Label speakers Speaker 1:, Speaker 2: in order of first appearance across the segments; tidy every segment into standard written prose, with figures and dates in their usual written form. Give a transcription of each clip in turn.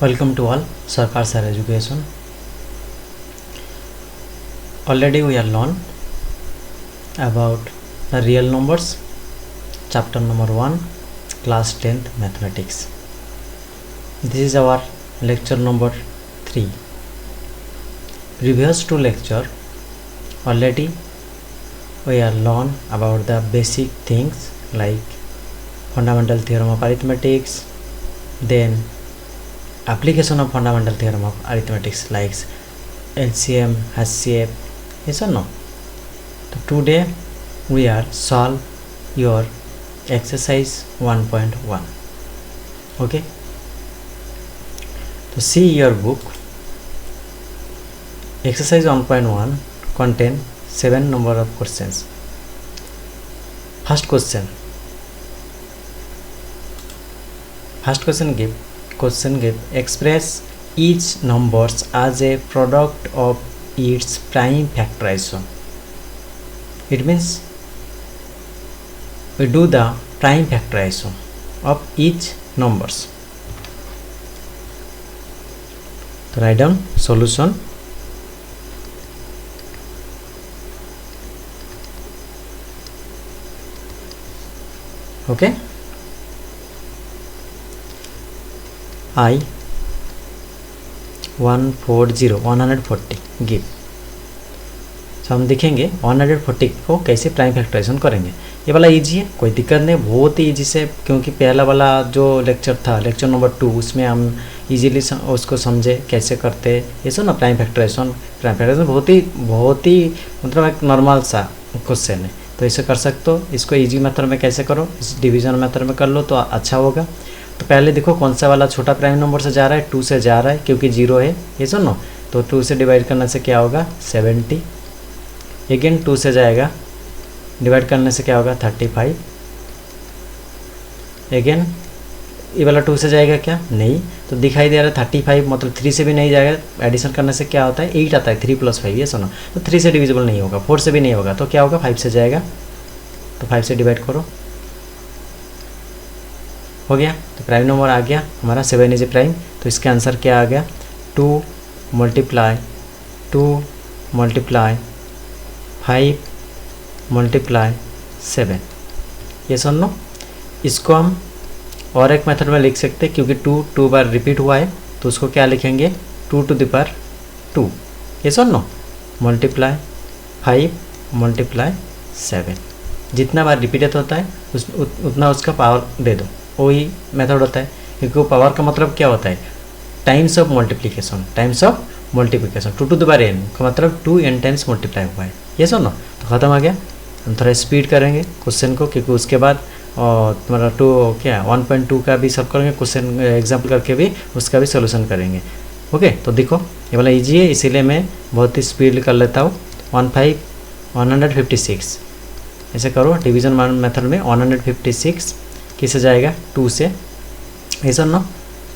Speaker 1: Welcome to all Sarkar Sir Education. Already we are learned about the real numbers, chapter number 1, class 10th mathematics. This is our lecture number 3. Previous to lecture, already we are learned about the basic things like fundamental theorem of arithmetics, then application of fundamental theorem of arithmetics like LCM, HCF, yes or no? So today we are solve your exercise 1.1. Okay, so see your book. Exercise 1.1 contain 7 number of questions. First question give express each numbers as a product of its prime factorization. It means we do the prime factorization of each numbers. So write down solution. Okay, I 140 give. तो हम देखेंगे 140 को कैसे prime factorisation करेंगे। ये वाला easy है, कोई दिक्कत नहीं, बहुत ही इजी से, क्योंकि पहला वाला जो लेक्चर था लेक्चर नंबर 2 उसमें हम इजीली उसको समझे कैसे करते ये सब ना। प्राइम फैक्टराइजेशन बहुत ही मतलब एक नॉर्मल सा क्वेश्चन है, तो इसे कर सकते हो। इसको इजी मेथड में कैसे करो, इस डिवीजन मेथड में कर लो तो अच्छा होगा। तो पहले देखो कौन सा वाला छोटा प्राइम नंबर से जा रहा है, 2 से जा रहा है क्योंकि 0 है, ये सुनो। तो 2 से डिवाइड करने से क्या होगा 70, अगेन 2 से जाएगा, डिवाइड करने से क्या होगा 35, अगेन ये वाला 2 से जाएगा क्या, नहीं, तो दिखाई दे रहा है 35, मतलब 3 से भी नहीं जाएगा। एडिशन करने से क्या होता है 8 आता है, 3 + 5, ये सुनो। तो 3 से डिविजिबल नहीं होगा, 4 से भी नहीं होगा, तो क्या होगा 5 से जाएगा, तो 5 से डिवाइड करो, हो गया। तो प्राइम नंबर आ गया हमारा, 7 इज ए प्राइम। तो इसका आंसर क्या आ गया 2 × 5 × 7, ये सुन लो। इसको हम और एक मेथड में लिख सकते हैं, क्योंकि 2 बार रिपीट हुआ है, तो उसको क्या लिखेंगे 2 to the power 2, ये सुन लो, × 5 × 7। जितना बार रिपीटेड होता है उतना उसका पावर दे दो, वही मेथड होता है। क्योंकि वो पावर का मतलब क्या होता है times of multiplication, 2 to the power n का मतलब 2n टाइम्स मल्टीप्लाई हुआ है, ये सुनो। तो ख़त्म आ गया। हम थोड़ा स्पीड करेंगे क्वेश्चन को, क्योंकि उसके बाद तुम्हारा 1.2 का भी सॉल्व करेंगे, क्वेश्चन एग्जाम्पल करके भी उसका भी सोल्यूशन करेंगे। ओके, तो देखो ये वाला ईजी है, इसीलिए मैं बहुत ही स्पीड कर लेता हूँ। 156 ऐसे करो डिवीजन मेथड में। 156 किससे जाएगा 2 से, ऐसा ना।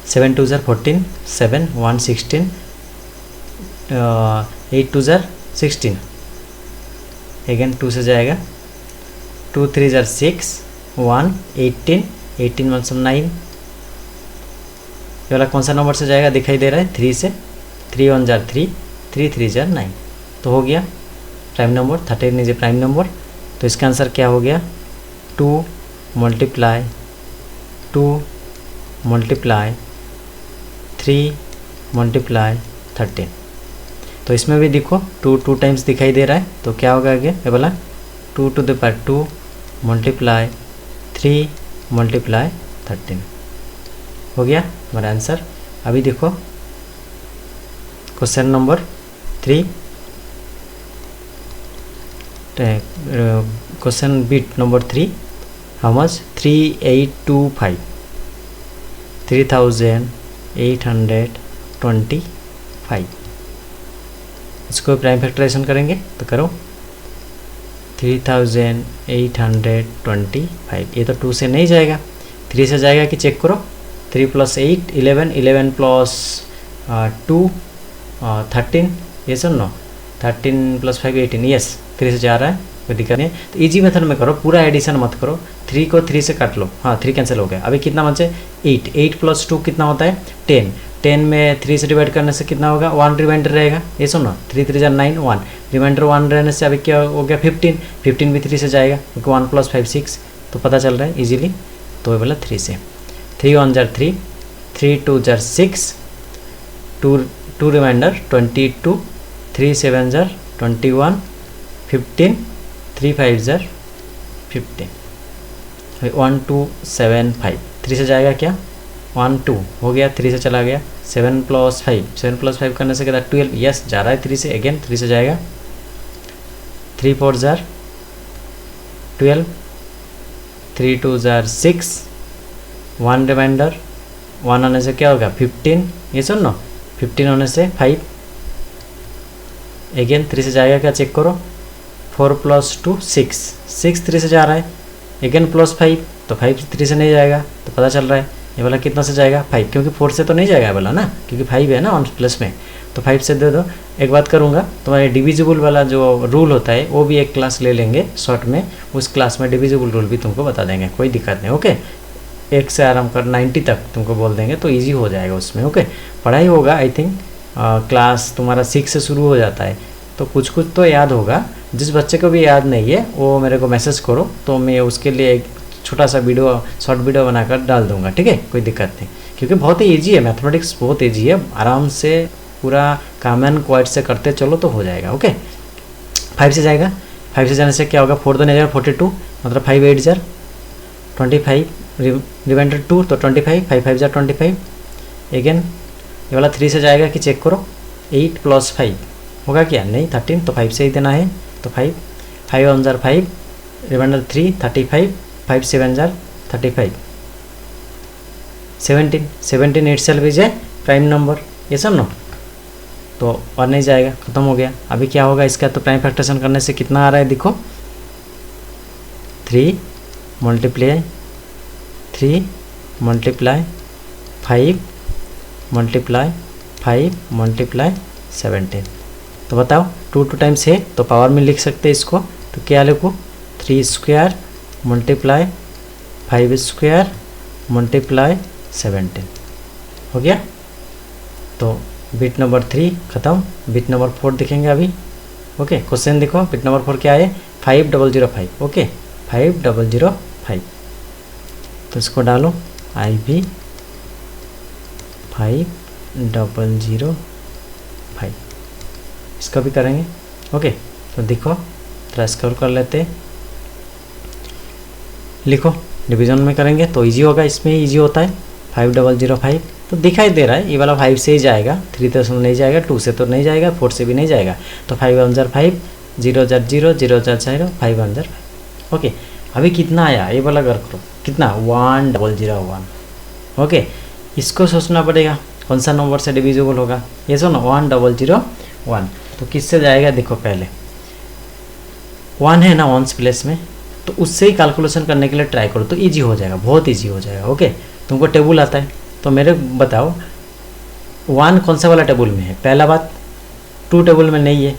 Speaker 1: 7 2 14, 7 1 16, 8 2 16, अगेन 2 से जाएगा, 2 3 6, 1 18, 18 1 9। ये वाला कौन सा नंबर से जाएगा दिखाई दे रहा है 3 से, 3 1 3, 3 3 9। तो हो गया prime number, 13 is a prime number. तो इसका आंसर क्या हो गया 2 × 3 × 13। तो इसमें भी देखो 2 टाइम्स दिखाई दे रहा है, तो क्या होगा आगे ये वाला 2 to the power 2 × 3 × 13 हो गया हमारा आंसर। अभी देखो question number 3, question bit number 3, how much 3825, 3825। इसको प्राइम फैक्टराइजेशन करेंगे तो करो 3825। ये तो 2 से नहीं जाएगा, 3 से जाएगा कि चेक करो। 3 + 8 11, 11 + 2 13, ये सुन लो। 13 + 5 18, यस 3 से जा रहा है, कोई दिक्कत नहीं है। तो इजी मेथड में करो, पूरा एडिशन मत करो। 3 को 3 से काट लो, हाँ 3 कैंसिल हो गया। अभी कितना बचे 8, 8 + 2 कितना होता है 10, 10 में 3 से डिवाइड करने से कितना होगा 1 रिमाइंडर रहेगा, ये सुनो 3 3 9 1 रिमाइंडर 1 रहने से अभी क्या हो गया 15, 15 भी 3 से जाएगा क्योंकि 1 + 5 6, तो पता चल रहा है इजीली। तो ये बोला 3 से, 3 1 जार 3, 3 2 जार 6, 2 रिमाइंडर 22, 3 7 जार 21, 15, 3 5 जार 15, 1 2 7 5, 3 से जाएगा क्या 1 2 हो गया, 3 से चला गया 7 + 5, 7 + 5 करने से क्या 12, यस जा रहा है 3 से, अगेन 3 से जाएगा, 3 4 जार 12, 3 2 जार 6, 1 रिमाइंडर 1 आने से क्या होगा 15, ये सुन लो 15 होने से 5, अगेन 3 से जाएगा क्या चेक करो, 4 + 2 6, 6 3 से जा रहा है, अगेन +5, तो 5 3 से नहीं जाएगा, तो पता चल रहा है ये वाला कितना से जाएगा 5, क्योंकि 4 से तो नहीं जाएगा वाला ना, क्योंकि 5 है ना 1 प्लस में, तो 5 से दे दो। एक बात करूँगा, तुम्हारे डिविजिबल वाला जो रूल होता है वो भी एक क्लास ले लेंगे शॉर्ट में, उस क्लास में डिविजिबल रूल भी तुमको बता देंगे, कोई दिक्कत नहीं। ओके, 1 से आराम कर 90 तक तुमको बोल देंगे, तो ईजी हो जाएगा उसमें। ओके, पढ़ाई होगा आई थिंक क्लास तुम्हारा 6 से शुरू हो जाता है, तो कुछ कुछ तो याद होगा। जिस बच्चे को भी याद नहीं है वो मेरे को मैसेज करो, तो मैं उसके लिए एक छोटा सा वीडियो शॉर्ट वीडियो बनाकर डाल दूंगा, ठीक है, कोई दिक्कत नहीं। क्योंकि बहुत ही ईजी है, मैथमेटिक्स बहुत ईजी है, आराम से पूरा कॉमन क्वाइट से करते चलो तो हो जाएगा। ओके, 5 से जाएगा, 5 से जाने से क्या होगा 4 2 9 42, मतलब 5 8 जार 25, रिमाइंडर 2 तो 25, 5 5 जार 25, अगेन ये वाला 3 से जाएगा कि चेक करो, 8 + 5 होगा क्या नहीं 13, तो 5 से ही देना है, तो 5 5 1 जार 5, रिमाइंडर 3 35, 5 7 जार 35, 17 17 itself is a prime number, ये सब नो, तो और नहीं जाएगा, खत्म हो गया। अभी क्या होगा इसका, तो प्राइम फैक्टरेशन करने से कितना आ रहा है देखो, 3 × 3 × 5 × 5 × 17, तो बताओ 2 2 टाइम्स है तो पावर में लिख सकते हैं इसको, तो क्या लिखो 3 स्क्वायर × 5 स्क्वायर × 17 हो गया। तो बिट नंबर 3 खत्म, बिट नंबर 4 देखेंगे अभी। ओके, क्वेश्चन देखो, बिट नंबर 4 क्या है 5005। ओके, 5005, तो इसको डालो IB 5005, इसका भी करेंगे। ओके, तो देखो थोड़ा स्क्रॉल कर लेते हैं, लिखो डिवीजन में करेंगे तो इजी होगा, इसमें इजी होता है 5005, तो दिखाई दे रहा है ये वाला 5 से ही जाएगा, 3 तो नहीं जाएगा, 2 से तो नहीं जाएगा, 4 से भी नहीं जाएगा, तो 5 1 जार 5, 0 जार 0, 0 जार 0, 5 1 जार 5। ओके, अभी कितना आया ये वाला कर करो, कितना 1001। ओके, इसको सोचना पड़ेगा कौन सा नंबर से डिविजिबल होगा, ये सुनो 1001, तो किससे जाएगा देखो, पहले 1 है ना 1s प्लेस में, तो उससे ही कैलकुलेशन करने के लिए ट्राई करो, तो इजी हो जाएगा, बहुत इजी हो जाएगा। ओके, तुमको टेबल आता है तो मेरे बताओ 1 कौन सा वाला टेबल में है, पहला बात 2 टेबल में नहीं है,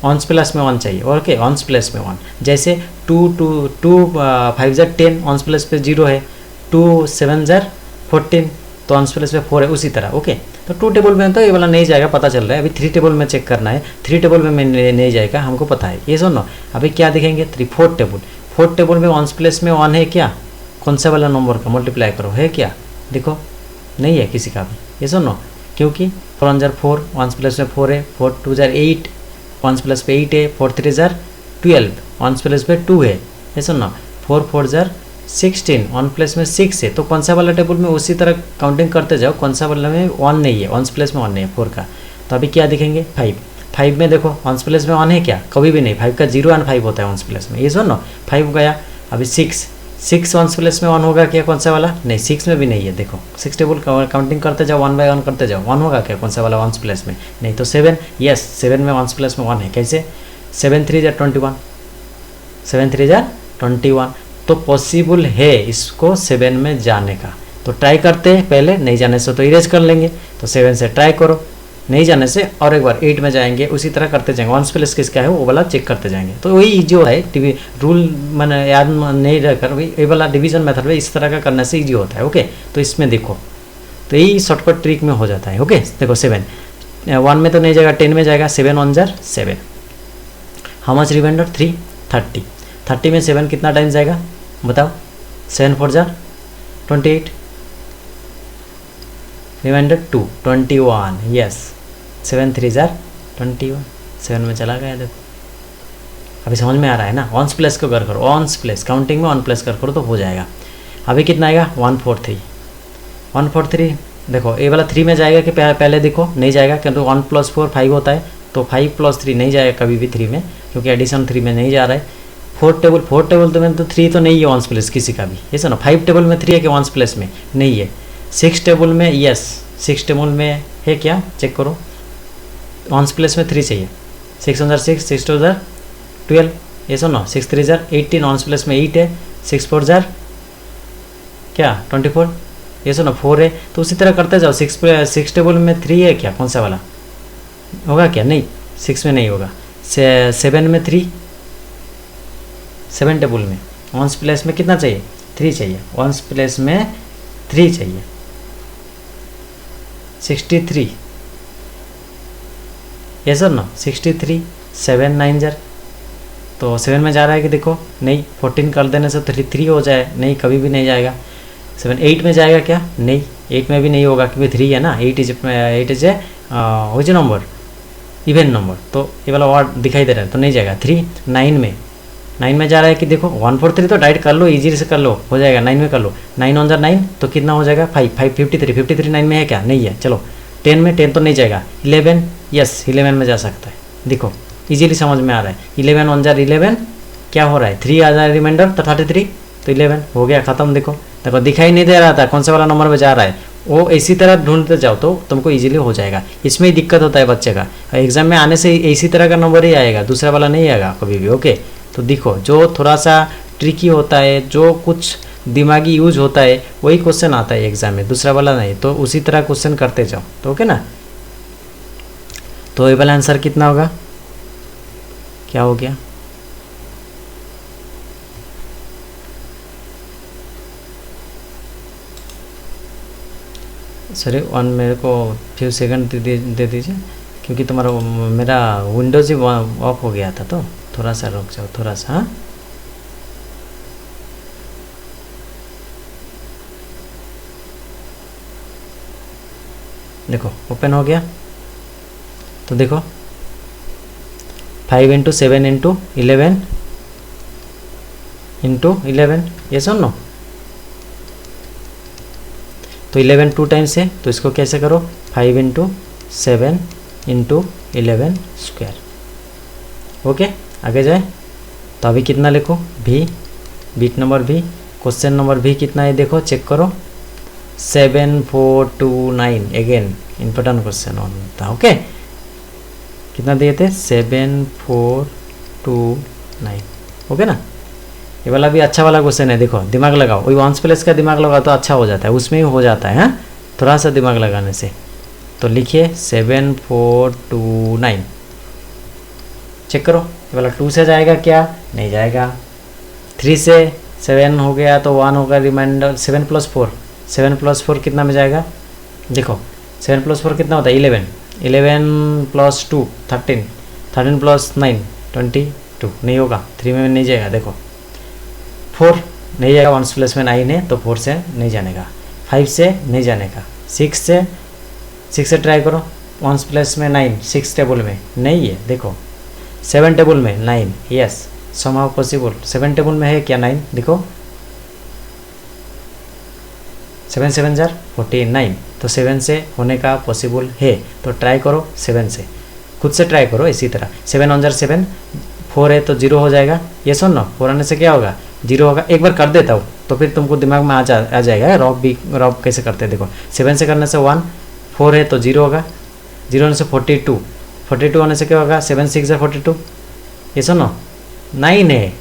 Speaker 1: 1s प्लस में 1 चाहिए। ओके, 1s प्लस में 1, जैसे 2 5 जार 10, 1s प्लस पे 0 है, 2 7 जार 14, तो 1s प्लस पे 4 है, उसी तरह। ओके, तो 2 टेबल में तो ये वाला नहीं जाएगा, पता चल रहा है। अभी 3 टेबल में चेक करना है, 3 टेबल में नहीं जाएगा, हमको पता है, ये सुनो। अभी क्या दिखेंगे 4 टेबल, 4 टेबल में 1s प्लस में 1 है क्या, कौन सा वाला नंबर का मल्टीप्लाई करो, है क्या देखो, नहीं है किसी का भी, ये सुनो, क्योंकि 4 1 जार 4, 1s प्लस में 4 है, 4 2 जार 8, 1s प्लस पे 8 है, 4 3 जार 12, 1s प्लस पे 2 है, ये सुनो, 4 4 जार 16, 1 प्लस में 6 है, तो कौन सा वाला टेबल में उसी तरह काउंटिंग करते जाओ, कौन सा वाला में 1 नहीं है, 1s प्लस में 1 नहीं है 4 का, तो अभी क्या दिखेंगे 5 में देखो 1s प्लस में 1 है क्या, कभी भी नहीं, 5 का 0 और 5 होता है 1s प्लस में, ये सुनो 5 गया। अभी 6 1s प्लस में 1 होगा क्या, कौन सा वाला, नहीं 6 में भी नहीं है, देखो 6 टेबल काउंटिंग करते जाओ, 1 बाय 1 करते जाओ, 1 होगा क्या, कौन सा वाला 1s प्लस में, नहीं, तो 7, यस 7 में 1s प्लस में 1 है, कैसे 7 3 जार 21, 7 3 जार 21, तो पॉसिबल है इसको 7 में जाने का, तो ट्राई करते हैं पहले, नहीं जाने से तो इरेज कर लेंगे, तो 7 से ट्राई करो, नहीं जाने से और एक बार 8 में जाएंगे, उसी तरह करते जाएंगे। वंस प्लेस किसका है वो वाला चेक करते जाएंगे। तो वही जो है रूल मैंने याद नहीं रखकर वही ये वाला डिवीजन मेथड में इस तरह का करने से ईजी होता है। ओके, तो इसमें देखो, तो यही शॉर्टकट ट्रिक में हो जाता है। ओके, देखो 7 1 में तो नहीं जाएगा, 10 में जाएगा। 7 1 जार 7, हाउ मच रिमाइंडर 3 30, 30 में 7 कितना टाइम जाएगा बताओ? 7 4 जार 28, रिमाइंडर 2 21, यस 7 3 जार 21, 7 में चला गया। देखो अभी समझ में आ रहा है ना? वंस प्लेस को कर करो, वंस प्लेस काउंटिंग में 1 प्लेस कर करो तो हो जाएगा। अभी कितना आएगा 143, 143। देखो ये वाला 3 में जाएगा कि पहले देखो नहीं जाएगा, क्योंकि 1 + 4 5 होता है, तो 5 + 3 नहीं जाएगा कभी भी 3 में, क्योंकि एडिशन 3 में नहीं जा रहा है। 4 टेबल तो में तो 3 तो नहीं है वंस प्लेस किसी का भी, ये सुनो। 5 टेबल में 3 है कि वंस प्लेस में नहीं है। 6 टेबल में यस, 6 टेबल में है क्या चेक करो, वंस प्लेस में 3 चाहिए। 6 1 जार 6, 6 2 जार 12, ये सुनो। 6 3 जार 18, वंस प्लेस में 8 है। 6 4 जार क्या 24, ये सुनो 4 है। तो उसी तरह करते जाओ। 6 टेबल में 3 है क्या, कौन सा वाला होगा क्या? नहीं, 6 में नहीं होगा। 7 में 3, 7 टेबल में वंस प्लेस में कितना चाहिए? 3 चाहिए। वंस प्लेस में 3 चाहिए। 63, ये सर ना 63, 7 9 जार, तो 7 में जा रहा है कि देखो नहीं, 14 कर देने से 3 हो जाए, नहीं कभी भी नहीं जाएगा। 7 8 में जाएगा क्या? नहीं, 8 में भी नहीं होगा क्योंकि 3 है ना। 8 is a which number, even number, तो ये वाला वर्ड दिखाई दे रहा है तो नहीं जाएगा। 3 9 में जा रहा है कि देखो 143 तो डायरेक्ट कर लो, इजी से कर लो, हो जाएगा। 9 में कर लो, 9 1 जार 9, तो कितना हो जाएगा 5 5 53 9 में है क्या? नहीं है। चलो 10 में 10 तो नहीं जाएगा। 11 यस 11 में जा सकता है। देखो इजीली समझ में आ रहा है। 11 1 जार 11 क्या हो रहा है? 3 आ जाए रिमाइंडर तो 33, तो 11 हो गया खत्म। देखो दिखाई नहीं दे रहा था कौन सा वाला नंबर में जा रहा है, वो इसी तरह ढूंढते जाओ तो तुमको इजीली हो जाएगा। इसमें ही दिक्कत होता है बच्चे का, एग्जाम में आने से इसी तरह का नंबर ही आएगा, दूसरा वाला नहीं आएगा कभी भी। ओके, तो देखो जो थोड़ा सा ट्रिकी होता है, जो कुछ दिमागी यूज होता है, वही क्वेश्चन आता है एग्जाम में, दूसरा वाला नहीं। तो उसी तरह क्वेश्चन करते जाओ तो ओके ना। तो ये वाला आंसर कितना होगा, क्या हो गया? सॉरी, मेरे को फ्यू सेकंड दे दीजिए, क्योंकि तुम्हारा मेरा विंडोज ही ऑफ हो गया था, तो थोड़ा सा रुक जाओ, थोड़ा सा। हाँ, देखो ओपन हो गया। तो देखो 5 × 7 × 11 × 11, ये सुन लो। तो 11 2 टाइम्स है, तो इसको कैसे करो 5 × 7 × 11 स्क्वायर। ओके, आगे जाए। तो अभी कितना लिखो भी, बीट नंबर भी, क्वेश्चन नंबर भी कितना है देखो चेक करो 7429, अगेन इम्पोर्टेंट क्वेश्चन होता। ओके, कितना दिए थे 7429। ओके ना, ये वाला भी अच्छा वाला क्वेश्चन है। देखो दिमाग लगाओ, वही वंस प्लेस का दिमाग लगाओ तो अच्छा हो जाता है, उसमें ही हो जाता है। हाँ, थोड़ा सा दिमाग लगाने से। तो लिखिए 7429, चेक करो ये वाला 2 से जाएगा क्या? नहीं जाएगा। 3 से 7 हो गया तो 1 होगा रिमाइंडर। 7 + 4, 7 + 4 कितना में जाएगा? देखो 7 + 4 कितना होता है 11, 11 + 2 13, 13 + 9 22, नहीं होगा। 3 में नहीं जाएगा। देखो 4 नहीं जाएगा, वंस प्लेस में 9 है तो 4 से नहीं जाने का। 5 से नहीं जाने का। 6 से ट्राई करो, वंस प्लेस में 9, 6 टेबल में नहीं है। देखो 7 टेबल में 9, यस समहाउ पॉसिबल। 7 टेबल में है क्या 9? देखो 7 7 जार 49, तो 7 से होने का पॉसिबल है। तो ट्राई करो 7 से, खुद से ट्राई करो इसी तरह। 7 1 जार 7, 4 है तो 0 हो जाएगा। ये सुन लो 4 आने से क्या होगा 0 होगा। एक बार कर देता हूँ तो फिर तुमको दिमाग में आ जाएगा। रॉब कैसे करते हैं देखो। 7 से करने से 1, 4 है तो 0 होगा। 0 होने से 42, 42 होने से क्या होगा 7 6 जार 42। ये सुनो 9 है,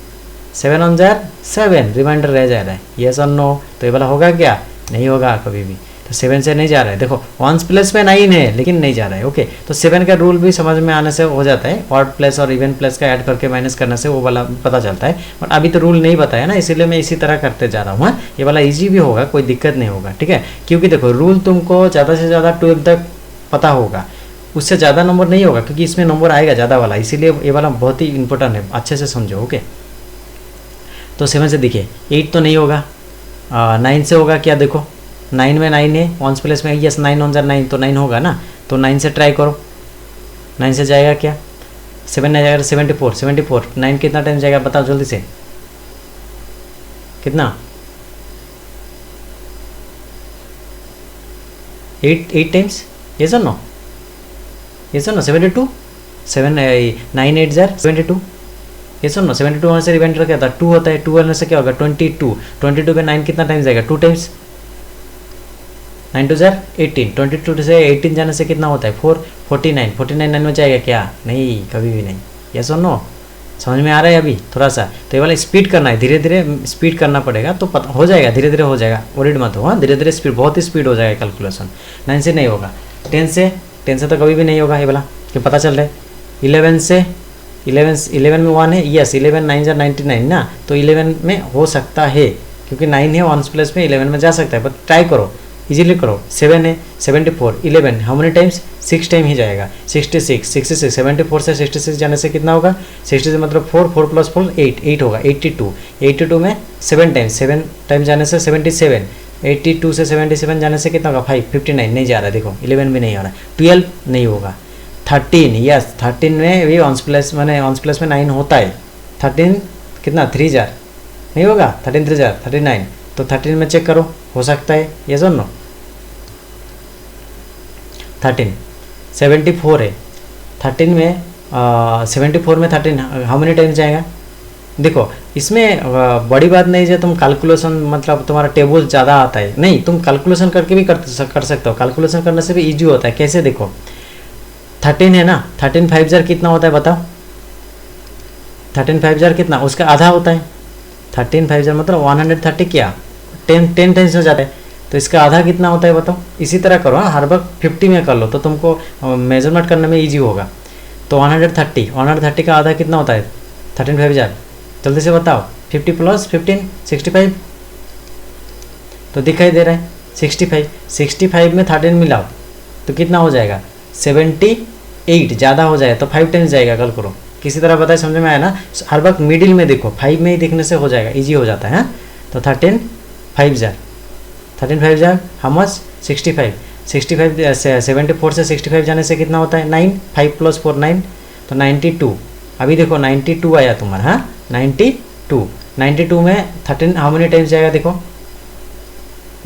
Speaker 1: 7 1 जार 7 रिमाइंडर रह जा रहा है। ये सुनो, तो ये वाला होगा क्या? नहीं होगा कभी भी। तो 7 से नहीं जा रहा है। देखो वंस प्लेस में 9 है लेकिन नहीं जा रहा है। ओके, तो 7 का रूल भी समझ में आने से हो जाता है, ऑड प्लस और इवन प्लस का ऐड करके माइनस करने से वो वाला पता चलता है। और अभी तो रूल नहीं बताया ना, इसीलिए मैं इसी तरह करते जा रहा हूँ। ये वाला ईजी भी होगा, कोई दिक्कत नहीं होगा, ठीक है। क्योंकि देखो रूल तुमको ज़्यादा से ज़्यादा 12 तक पता होगा, उससे ज़्यादा नंबर नहीं होगा, क्योंकि इसमें नंबर आएगा ज़्यादा वाला, इसीलिए ये वाला बहुत ही इंपॉर्टेंट है, अच्छे से समझो। ओके, तो 7 से देखिए 8 तो नहीं होगा, 9 से होगा क्या, देखो 9 में 9 है, वंस प्लेस में, यस 9 ऑन 9 तो 9 होगा ना, तो 9 से ट्राई करो, 9 से जाएगा क्या, 7 नहीं जाएगा, 74, 9 कितना टाइम जाएगा बताओ जल्दी से, कितना, 8 टाइम्स, ये सर नो, ये सर नो, 72, 9 8 जार 72, ये सुन नो, 72 होने से रिमाइंडर क्या था, 2 होता है, 2 होने से क्या होगा 22 पे 9 कितना टाइम जाएगा, 2 टाइम्स, 9 2 जार 18, 22 से 18 जाने से कितना होता है 4, 49 9 में जाएगा क्या, नहीं कभी भी नहीं। ये सुन नो, समझ में आ रहा है अभी थोड़ा सा, तो ये वाला स्पीड करना है, धीरे धीरे स्पीड करना पड़ेगा, तो पता हो जाएगा, धीरे धीरे हो जाएगा, वरीड मत हो, हाँ धीरे धीरे स्पीड, बहुत ही स्पीड हो जाएगा कैलकुलेशन। 9 से नहीं होगा, 10 से तो कभी भी नहीं होगा, ये वाला कि पता चल रहा है। 11 से 11 में 1 है, यस 11 9 जार 99 ना, तो 11 में हो सकता है, क्योंकि 9 है वंस प्लेस में, 11 में जा सकता है, बट ट्राई करो, इजीली करो। 7 है, 74, 11 हाउ मेनी टाइम्स, 6 टाइम ही जाएगा, 66, 74 से 66 जाने से कितना होगा, 60 से मतलब 4 प्लस 4 8 होगा, 82 में 7 टाइम जाने से 77, 82 से 77 जाने से कितना होगा 5, 59 नहीं जा रहा है, देखो 11 भी नहीं आ रहा, 12 नहीं होगा, 13, यस 13 में भी वंस प्लस में 9 होता है, 13 कितना 3 जार नहीं होगा, 13 3 जार 39, तो 13 में चेक करो, हो सकता है, ये सुन लो 13, 74 है, 13 में 74 में 13 हाउ मेनी टाइम्स जाएगा, देखो इसमें बड़ी बात नहीं है, तुम कैलकुलेशन मतलब तुम्हारा टेबल ज़्यादा आता है, नहीं तुम कैलकुलेशन करके भी कर सकते हो, कैलकुलेशन करने से भी इजी होता है। कैसे, देखो 13 है ना, 13 5 जार कितना होता है बताओ, 13 5 जार कितना, उसका आधा होता है, 13 5 जार मतलब 130 क्या 10 टाइम्स हो जाता है, तो इसका आधा कितना होता है बताओ। इसी तरह करो, हाँ हर वक्त 50 में कर लो तो तुमको मेजरमेंट करने में इजी होगा। तो 130 का आधा कितना होता है 13 5 जार, जल्दी से बताओ, 50 प्लस 15 65, तो दिखाई दे रहा है 65 में 13 मिलाओ तो कितना हो जाएगा 78, ज़्यादा हो जाएगा तो 5 टाइम्स जाएगा, कल करो किसी तरह बताए, समझ में आया ना। हर वक्त मिडिल में देखो, 5 में ही देखने से हो जाएगा, इजी हो जाता है। तो 13 5 जार हाउ मच 65 74 से 65 जाने से कितना होता है 9, 5 प्लस 4 9, तो 92। अभी देखो 92 आया तुम्हारा, हाँ 92 में 13 हाउ मेनी टाइम्स जाएगा, देखो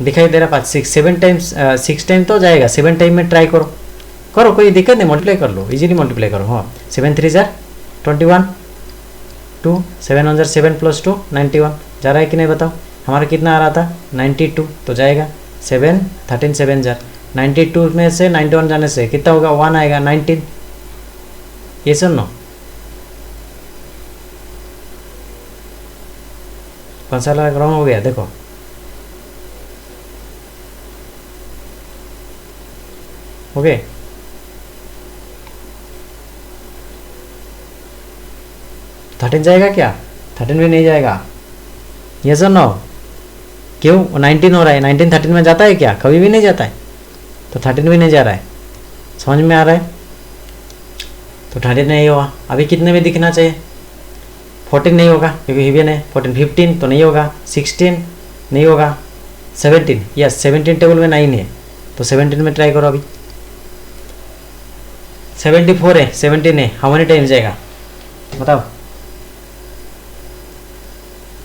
Speaker 1: दिखाई दे रहा 7 टाइम्स, 6 टाइम तो जाएगा, 7 टाइम में ट्राई करो कोई दिक्कत नहीं, मल्टीप्लाई कर लो, इजीली मल्टीप्लाई करो। हाँ 7 3 जार 21, 2 7 1 जार 7 प्लस 2 91, जा रहा है कि नहीं बताओ। हमारा कितना आ रहा था 92, तो जाएगा 7 13 7 जार 92 में से 91 जाने से कितना होगा 1 आएगा 19, ये सुन लो कौन सा रॉन्ग हो गया, देखो ओके। थर्टीन जाएगा क्या, 13 भी नहीं जाएगा, ये सर नो क्यों 19 हो रहा है, 19 13 में जाता है क्या, कभी भी नहीं जाता है, तो 13 भी नहीं जा रहा है, समझ में आ रहा है। तो 13 नहीं होगा, अभी कितने में दिखना चाहिए 14 नहीं होगा क्योंकि हिबियन है, 14 15 तो नहीं होगा, 16 नहीं होगा, 17 यस 17 टेबल में 9 है तो 17 में ट्राई करो। अभी 74 है 17 है, हाउ मेनी टाइम जाएगा बताओ,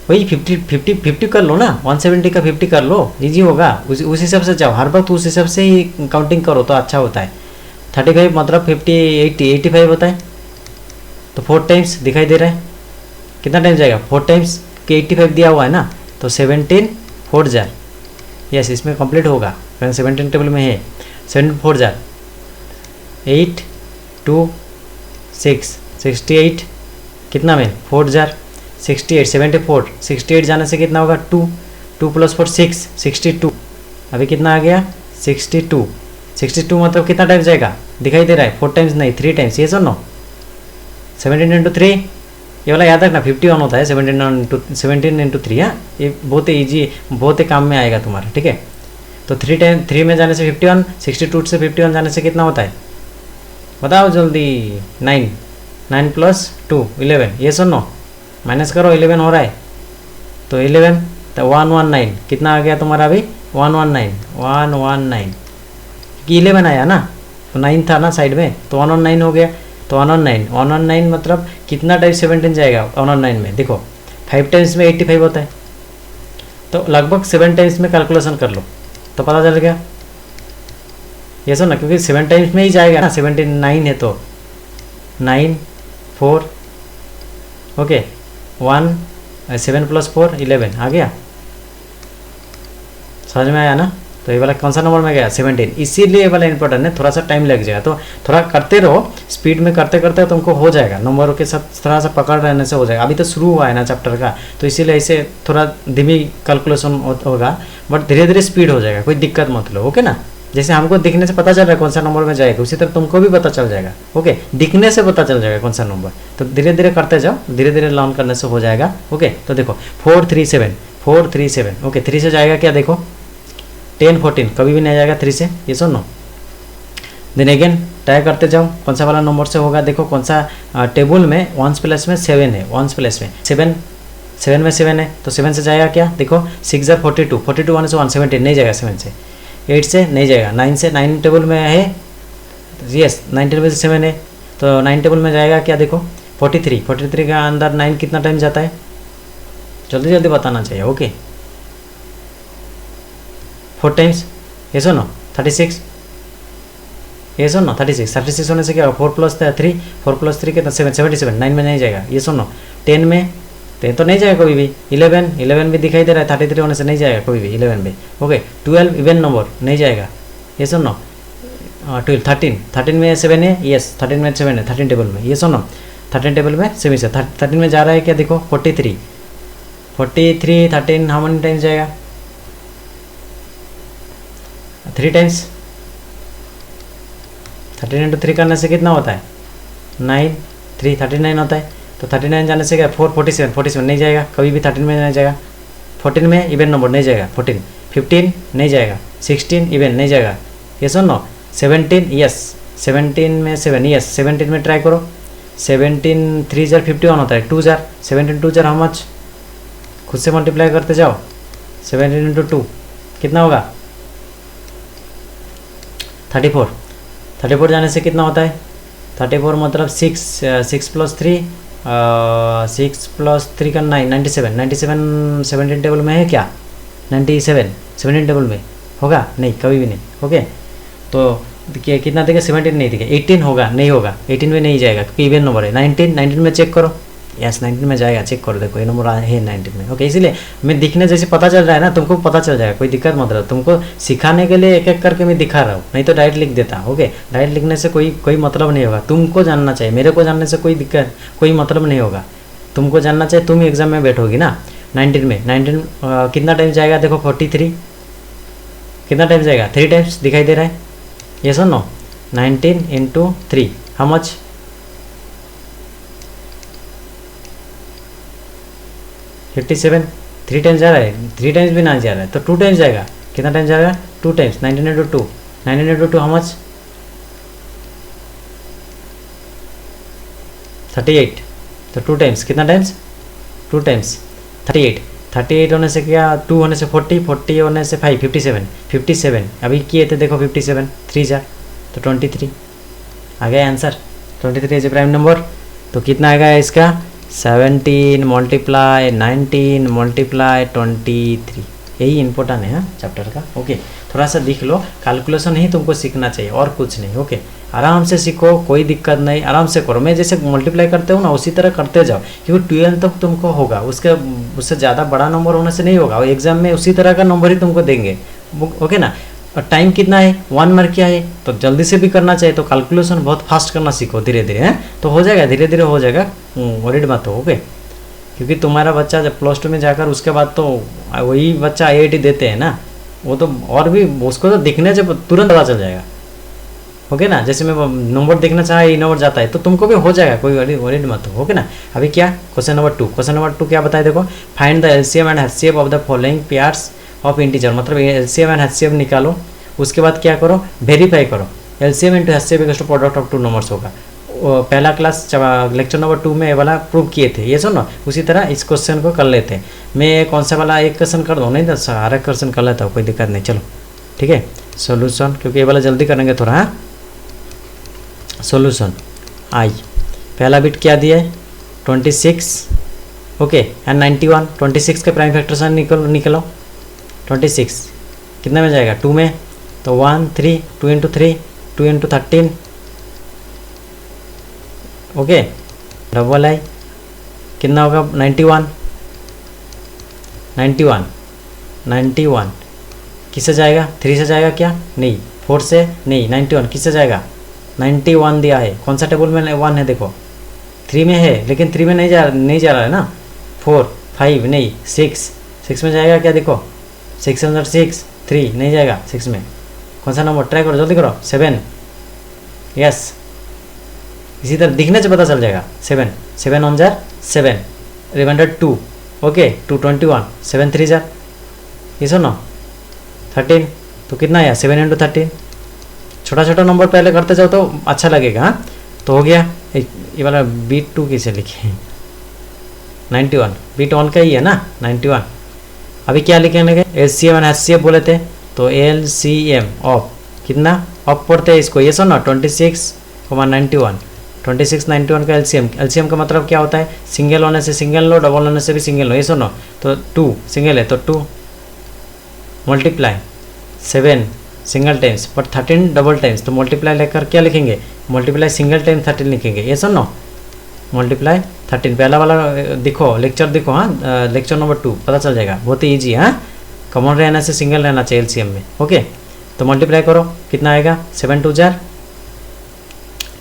Speaker 1: वही 50 कर लो ना, 170 का 50 कर लो, इजी होगा, उस हिसाब से जाओ, हर वक्त उस हिसाब से ही काउंटिंग करो तो अच्छा होता है। 35 मतलब 50 80 85 होता है, तो 4 टाइम्स दिखाई दे रहा है, कितना टाइम जाएगा 4 टाइम्स के 85 दिया हुआ है ना, तो 17 4 जार यस इसमें कंप्लीट होगा, 17 टेबल में है, 7 4 जार 8 2 6 68 कितना में 4 जार 68 74 68 जाने से कितना होगा 2 2 प्लस 4 6 62, अभी कितना आ गया 62, 62 मतलब कितना टाइम्स जाएगा दिखाई दे रहा है, 4 टाइम्स नहीं 3 टाइम्स, ये सुनो 17 इंटू 3, ये वाला याद रखना 51 होता है 17 इंटू 3। हाँ ये बहुत ही ईजी, बहुत ही काम में आएगा तुम्हारा, ठीक है। तो 3 में जाने से 51, 62 से 51 जाने से कितना होता है बताओ जल्दी, 9 प्लस 2 11, ये सुनो माइनस करो 11 हो रहा है, तो 11 तो 119 कितना आ गया तुम्हारा अभी 119 कि 11 आया ना, तो 9 था ना साइड में, तो 119 हो गया। तो 119 मतलब कितना टाइम्स 17 जाएगा 119 में, देखो 5 टाइम्स में 85 होता है, तो लगभग 7 टाइम्स में कैलकुलेशन कर लो तो पता चल गया, ये सुन ना, क्योंकि 7 टाइम्स में ही जाएगा ना, 79 है तो 9 4 ओके 1 7 प्लस 4 11 आ गया, समझ में आया ना। तो ये वाला कौन सा नंबर में गया 17, इसीलिए ये वाला इंपॉर्टेंट है, थोड़ा सा टाइम लग जाएगा, तो थोड़ा करते रहो, स्पीड में करते करते तुमको हो जाएगा, नंबरों के साथ थोड़ा सा पकड़ रहने से हो जाएगा। अभी तो शुरू हुआ है ना चैप्टर का, तो इसीलिए ऐसे थोड़ा धीमी कैलकुलेशन होगा, बट धीरे धीरे स्पीड हो जाएगा, कोई दिक्कत मत लो, ओके ना। जैसे हमको दिखने से पता चल रहा है कौन सा नंबर में जाएगा, उसी तरह तुमको भी पता चल जाएगा, ओके, दिखने से पता चल जाएगा कौन सा नंबर। तो धीरे धीरे करते जाओ, धीरे धीरे लर्न करने से हो जाएगा, ओके। तो देखो 437 ओके, 3 से जाएगा क्या, देखो 10 14 कभी भी नहीं जाएगा 3 से, ये सुनो। देन अगेन ट्राई करते जाओ कौन सा वाला नंबर से होगा, देखो कौन सा टेबल में 1 प्लस में 7 है, 1 प्लस में 7 में 7 है, तो 7 से जाएगा क्या, देखो 6 42 42 1 से 117 नहीं जाएगा 7 से, 8 से नहीं जाएगा, 9 से 9 टेबल में है, यस 9 टेबल से 7 है, तो 9 टेबल में जाएगा क्या, देखो 43 का अंदर 9 कितना टाइम जाता है, जल्दी जल्दी बताना चाहिए, ओके 4 टाइम्स, ये सुनो 36, ये सुनो 36 होने से क्या होगा 4 प्लस 3 कितना 77 9 में नहीं जाएगा, ये सुनो 10 में 10 तो नहीं जाएगा कभी भी, 11 भी दिखाई दे रहा है, 33 होने से नहीं जाएगा कभी भी 11 भी, ओके 12 इवन नंबर नहीं जाएगा, ये सुनो 12 13 में 7 है, यस 13 में 7 है 13 टेबल में, ये सुनो 13 टेबल में 7 से 13 में जा रहा है क्या, देखो 43 13 हाउ मनी टाइम्स जाएगा 3 टाइम्स, 13 इंटू 3 करने से कितना होता है 9 3 39 होता है, तो 39 जाने से क्या 4 47 नहीं जाएगा कभी भी, 13 में नहीं जाएगा, 14 में इवन नंबर नहीं जाएगा, 14 15 नहीं जाएगा, 16 इवन नहीं जाएगा, ये सुनो 17 यस 17 में 7 यस 17 में ट्राई करो, 17 3 जार 51 होता है, 2 जार 17 2 जार हाउ मच, खुद से मल्टीप्लाई करते जाओ, 17 इंटू 2 कितना होगा 34 जाने से कितना होता है 34 मतलब 6 प्लस 3 6 प्लस 3 का 9 97 17 टेबल में है क्या 97 17 टेबल में होगा नहीं कभी भी नहीं, ओके। तो कितना देगा 17 नहीं देगा, 18 होगा नहीं होगा, 18 में नहीं जाएगा क्योंकि इवन नंबर है, 19 में चेक करो, यस 19 में जाएगा, चेक करो देखो ये नंबर है 19 में, ओके। इसीलिए मैं दिखने जैसे पता चल रहा है ना, तुमको पता चल जाएगा, कोई दिक्कत मत रहो, तुमको सिखाने के लिए एक एक करके मैं दिखा रहा हूँ, नहीं तो डायरेक्ट लिख देता, ओके। डायरेक्ट लिखने से कोई मतलब नहीं होगा, तुमको जानना चाहिए, मेरे को जानने से कोई दिक्कत कोई मतलब नहीं होगा, तुमको जानना चाहिए, तुम एग्जाम में बैठोगी ना। 19 कितना टाइम जाएगा देखो 43 कितना टाइम जाएगा 3 टाइम्स दिखाई दे रहा है, ये सुनो 19 इंटू 3 हाउ मच 57 3 टाइम्स जा रहा है, 3 टाइम्स भी ना जा रहा है तो 2 टाइम्स जाएगा, कितना टाइम जाएगा 2 टाइम्स, 19 इंटू 2 हाउ मच 38, तो 2 टाइम्स कितना टाइम्स 2 टाइम्स 38 होने से क्या 2 होने से 40 होने से 5 57 अभी किए थे देखो 57 3 जा तो 23 आ गया आंसर, 23 इज प्राइम नंबर। तो कितना आएगा इसका 17 मल्टीप्लाई 19 मल्टीप्लाई 23, यही इम्पोर्टेंट है चैप्टर का, ओके। थोड़ा सा दिख लो, कैलकुलेशन ही तुमको सीखना चाहिए और कुछ नहीं, ओके। आराम से सीखो, कोई दिक्कत नहीं, आराम से करो, मैं जैसे मल्टीप्लाई करते हूँ ना उसी तरह करते जाओ, क्योंकि 12 तक तुमको होगा, उससे ज़्यादा बड़ा नंबर होने से नहीं होगा, एग्जाम में उसी तरह का नंबर ही तुमको देंगे, ओके ना। और टाइम कितना है 1 मार्क क्या है, तो जल्दी से भी करना चाहिए, तो कैलकुलेशन बहुत फास्ट करना सीखो धीरे धीरे, हैं तो हो जाएगा, धीरे धीरे हो जाएगा, वरीड मत हो, ओके। क्योंकि तुम्हारा बच्चा जब +2 में जाकर उसके बाद तो वही बच्चा IIT देते हैं ना, वो तो और भी उसको तो दिखने से तुरंत पता चल जाएगा। ओके ना, जैसे मैं नंबर देखना चाहा ये नंबर जाता है तो तुमको भी हो जाएगा, कोई वरीड मत हो। ओके ना, अभी क्या क्वेश्चन नंबर 2, क्वेश्चन नंबर 2 क्या बताए देखो, find the LCM and HCF of the following pairs of integer, मतलब एलसीएम एंड एचसीएफ निकालो, उसके बाद क्या करो वेरीफाई करो, LCM into HCF equals to product of two numbers होगा। पहला क्लास लेक्चर नंबर 2 में ये वाला प्रूव किए थे, ये सुनो, उसी तरह इस क्वेश्चन को कर लेते हैं। मैं कौन सा वाला एक क्वेश्चन कर दूँ, नहीं तो सारा क्वेश्चन कर लेता हूँ, कोई दिक्कत नहीं। चलो ठीक है, सोल्यूशन, क्योंकि ये वाला जल्दी करेंगे थोड़ा। हाँ, सोल्यूशन आई, पहला बिट क्या दिया है 26, ओके, एंड 91, 26 के प्राइम फैक्टर से निकलो 26 कितने में जाएगा 2 में, तो 1 3 2 इंटू 3 2 इंटू 13, ओके, डबल आई कितना होगा 91 91 91 किससे जाएगा 3 से जाएगा क्या, नहीं 4 से नहीं, 91 किससे जाएगा 91 दिया है, कौन सा टेबल में 1 है देखो, 3 में है, लेकिन 3 में नहीं जा रहा है ना, 4 5 नहीं 6 में जाएगा क्या देखो, 6 अंदर 6 3 नहीं जाएगा 6 में, कौन सा नंबर ट्राई करो जल्दी करो, 7, यस, इसी तरह दिखने से पता चल जाएगा, 7 ऑन जार 7, रिमाइंडर 2, ओके 2 21 7 3 जार, ये सुनो 13, तो कितना आया 7 इंटू 13, छोटा छोटा नंबर पहले करते जाओ तो अच्छा लगेगा। हाँ, तो हो गया, ये वाला बीट 2 कैसे लिखे 91, बीट 1 का ही है ना 91। अभी क्या लिखने लगे, एलसीएम एंड एचसीएफ बोले थे, तो एलसीएम ऑफ कितना ऑफ पढ़ते हैं इसको, ये सुनो 26 91, 26 91 का एलसीएम का मतलब क्या होता है, सिंगल होने से सिंगल लो, डबल होने से भी सिंगल लो, ये सुनो, तो 2 सिंगल है तो 2 multiply 7 single times but 13 double times, तो मल्टीप्लाई लेकर क्या लिखेंगे, मल्टीप्लाई सिंगल टाइम 13 लिखेंगे, ये सुनो मल्टीप्लाई 13, पहला वाला देखो लेक्चर देखो। हाँ, लेक्चर नंबर 2 पता चल जाएगा, बहुत ही ईजी है। हाँ, कॉमन रहना से सिंगल रहना चाहिए एलसीएम में। ओके, तो मल्टीप्लाई करो कितना आएगा 7 2 जार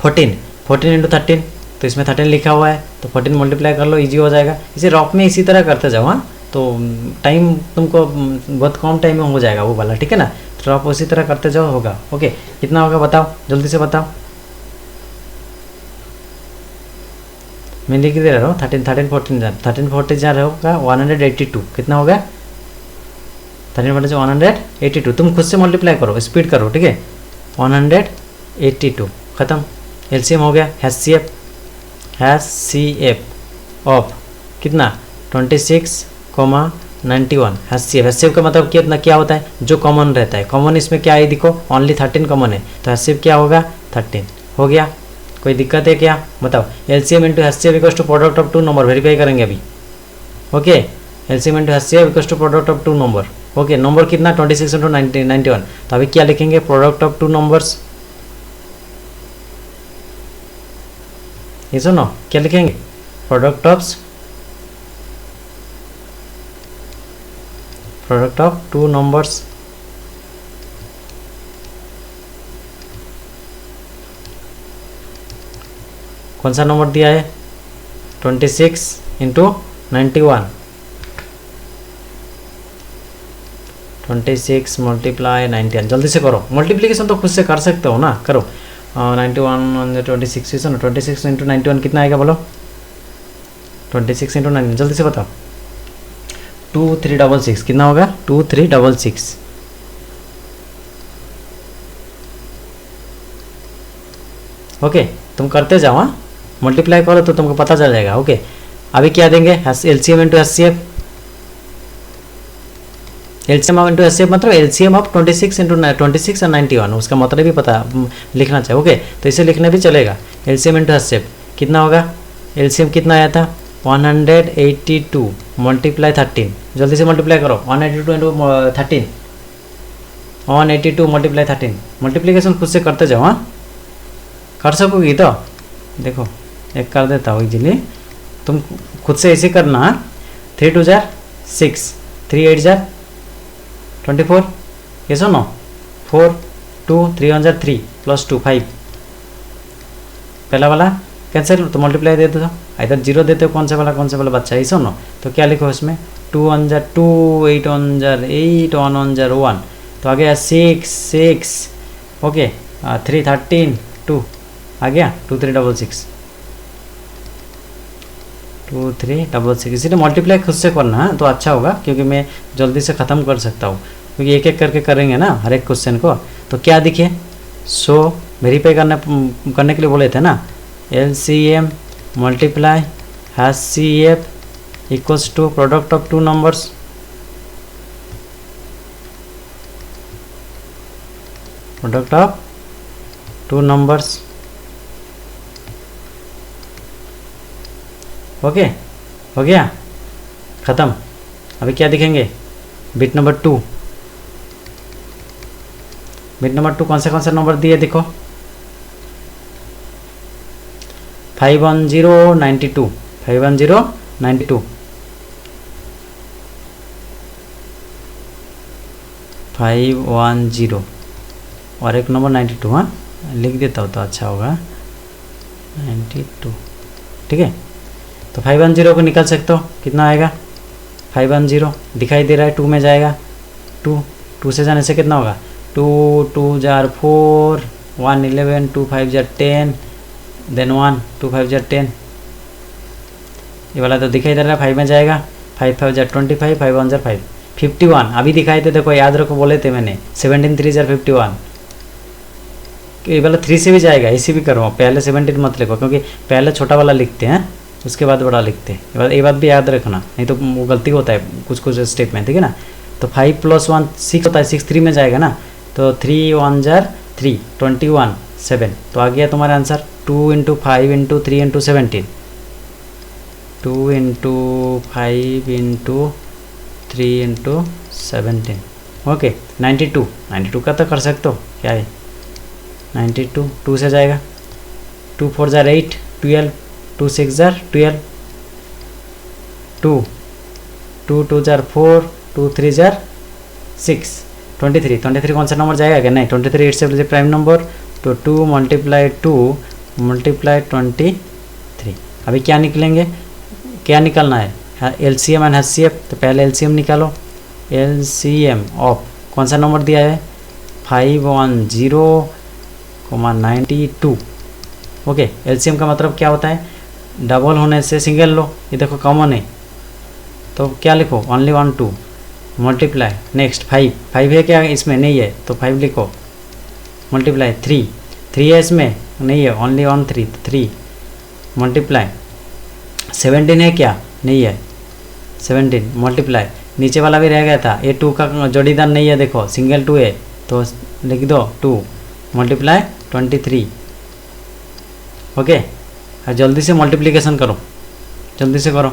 Speaker 1: 14 इंटू 13, तो इसमें 13 लिखा हुआ है, तो 14 मल्टीप्लाई कर लो, इजी हो जाएगा। इसे रॉक में इसी तरह करते जाओ। हाँ, तो टाइम तुमको बहुत कम टाइम में हो जाएगा वो वाला, ठीक है ना, तो आप उसी तरह करते जाओ, होगा। ओके, कितना होगा बताओ जल्दी से बताओ, मैं लिख दे रहा हूँ 13 14 जार होगा 182, कितना होगा 13 14 182, तुम खुद से मल्टीप्लाई करो, स्पीड करो, ठीक है 182 ख़त्म, एलसीएम हो गया। एचसीएफ ऑफ कितना 26 91, एचसीएफ का मतलब कितना क्या होता है, जो कॉमन रहता है, कॉमन इसमें क्या है देखो, ओनली 13 कॉमन है, तो एचसीएफ क्या होगा 13, हो गया। कोई दिक्कत है क्या बताओ, LCM into HCF equals to product of 2 number, verify करेंगे अभी। Okay, LCM into HCF equals to product of 2 number, okay, number कितना 26 इंटू 91, तो अभी क्या लिखेंगे प्रोडक्ट ऑफ 2 नंबर्स, ये सुनो क्या लिखेंगे प्रोडक्ट ऑफ 2 नंबर्स, कौन सा नंबर दिया है 26 इंटू 91, 26 मल्टीप्लाई 91, जल्दी से करो, मल्टीप्लिकेशन तो खुद से कर सकते हो ना, करो 91 26 है ना, 26 इंटू 91 कितना आएगा बोलो, 26 इंटू 91 जल्दी से बताओ, 2366 कितना होगा 2366, ओके, तुम करते जाओ। हाँ, मल्टीप्लाई करो तो तुमको पता चल जाएगा। ओके, अभी क्या देंगे LCM into HCF, LCM into HCF मतलब एलसीएम ऑफ 26 इंटू 26 और 91, उसका मतलब भी पता लिखना चाहिए। ओके, तो इसे लिखने भी चलेगा, एलसीएम इंटू एचसीएफ कितना होगा, एलसीएम कितना आया था 182 मल्टीप्लाई 13, जल्दी से मल्टीप्लाई करो 182 इंटू 13, 182 मल्टीप्लाई 13, मल्टीप्लिकेशन खुद से करते जाओ। हाँ, कर सकोगी तो देखो एक कर देता हूँ इजीली, तुम खुद से ऐसे करना। 3 2 जार 6, 3 8 जार 24, ये सुनो 4 2 3 1 जार 3 प्लस 2 5, पहला वाला कैंसिल तो मल्टीप्लाई दे दो, इधर 0 देते हो, कौन सा वाला बच्चा, ये सुनो, तो क्या लिखो इसमें 2 1 जार 2, 8 1 जार 8, 1 1 जार 1, तो आ गया 6 6, ओके 3 13 2 आ गया 2 3 6 6 2 3 6 6, इसीलिए मल्टीप्लाई खुद से करना है तो अच्छा होगा, क्योंकि मैं जल्दी से ख़त्म कर सकता हूँ, क्योंकि एक एक करके करेंगे ना हर एक क्वेश्चन को। तो क्या दिखे, सो वेरीफाई करने के लिए बोले थे ना, LCM multiply HCF equals to product of two numbers, product of two numbers, okay हो गया ख़त्म। अभी क्या दिखेंगे, बिट नंबर 2, बिट नंबर 2 कौन से नंबर दिए देखो, 510 92, 510 92, 510 और एक नंबर 92, हाँ लिख देता हूँ तो अच्छा होगा, 92, ठीक है। तो 510 को निकाल सकते हो, कितना आएगा, 510 दिखाई दे रहा है, 2 में जाएगा, 2 से जाने से कितना होगा, 2 2 जार 4, 1 11, 2 5 जार 10, देन 1 2 5 जार 10, ये वाला तो दिखाई दे रहा है, 5 में जाएगा, 5 5 जार 25, 5 1 जार 5, 51 अभी दिखाई दे, देखो याद रखो बोले थे मैंने, 17 3 जार 51, ये वाला 3 से भी जाएगा, इसी भी करो, पहले 17 मत लिखो, क्योंकि पहले छोटा वाला लिखते हैं उसके बाद बड़ा लिखते हैं, ये बात भी याद रखना, नहीं तो वो गलती होता है कुछ स्टेप में, ठीक है ना। तो 5 + 1 6 होता है, 6 3 में जाएगा ना, तो 3 1 जार 3, 21 7, तो आ गया तुम्हारा आंसर 2 × 5 × 3 × 17, 2 × 5 × 3 × 17, ओके 92 का तो कर सकते हो, क्या है 92, 2 से जाएगा, 2 4 जार 8, 12, 2 6 जार 12, 2 2 जार 4, 2 3 जार 6, 23 कौन सा नंबर जाएगा क्या, नहीं 23 इट्स प्राइम नंबर, तो 2 × 2 × 23। अभी क्या निकलेंगे, क्या निकालना है, LCM एंड HCF, तो पहले LCM निकालो, LCM ऑफ कौन सा नंबर दिया है, 510, 92, ओके। LCM का मतलब क्या होता है, डबल होने से सिंगल लो, ये देखो कॉमन है, तो क्या लिखो, ओनली 1 2 मल्टीप्लाई, नेक्स्ट 5 है क्या इसमें, नहीं है तो 5 लिखो, मल्टीप्लाई 3 है इसमें, नहीं है, ओनली 1 3, 3 मल्टीप्लाई 17 है क्या, नहीं है, 17 मल्टीप्लाई, नीचे वाला भी रह गया था, ये 2 का जोड़ीदार नहीं है, देखो सिंगल 2 है तो लिख दो 2 मल्टीप्लाई 23, ओके। और जल्दी से मल्टीप्लिकेशन करो, जल्दी से करो,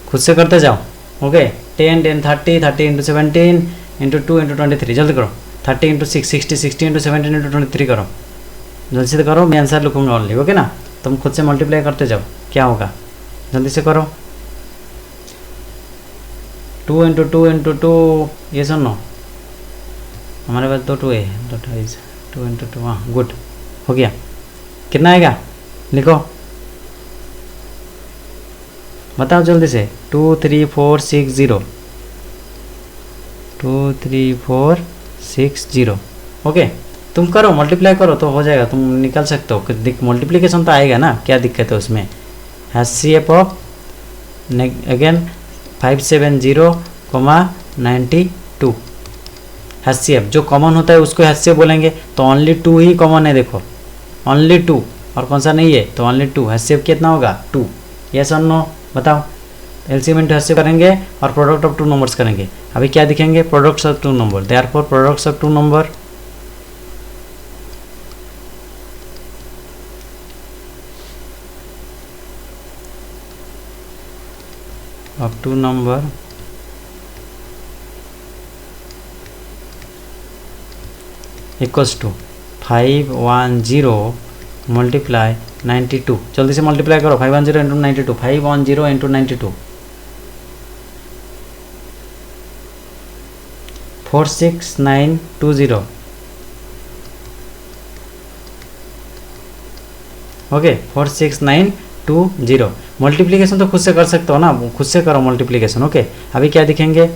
Speaker 1: खुद से करते जाओ, ओके। 10 10 30, 30 × 17 × 2 × 23, जल्दी करो, 30 × 6 60, 60 × 17 × 23 करो, जल्दी से करो, मैं आंसर लिखूंगा ओनली, ओके ना। तुम खुद से मल्टीप्लाई करते जाओ, क्या होगा, जल्दी से करो, 2 × 2 × 2, ये सुनो हमारे पास तो 2 है, 2 × 2, हाँ गुड हो गया, कितना आएगा लिखो, बताओ जल्दी से, 2 3 4 6 0, 2 3 4 6 0, ओके। तुम करो, मल्टीप्लाई करो तो हो जाएगा, तुम निकाल सकते हो, मल्टीप्लिकेशन तो आएगा ना, क्या दिक्कत है उसमें। HCF ऑफ अगेन 570, 92, HCF जो कॉमन होता है उसको HCF बोलेंगे, तो ओनली 2 ही कॉमन है, देखो ओनली 2 और कौन सा नहीं है, तो ओनली 2, HCF कितना होगा 2, यस और नो बताओ। LCM × HCF करेंगे और प्रोडक्ट ऑफ 2 नंबर्स करेंगे, अभी क्या दिखेंगे, products of 2 number, therefore products of 2 number of 2 number equals to 510 multiply 92, जल्दी से मल्टीप्लाई करो, 510 × 92, 510 × 92, 46920, ओके 46920 मल्टीप्लिकेशन तो खुद से कर सकते हो ना, खुद से करो मल्टीप्लिकेशन। ओके, अभी क्या दिखेंगे,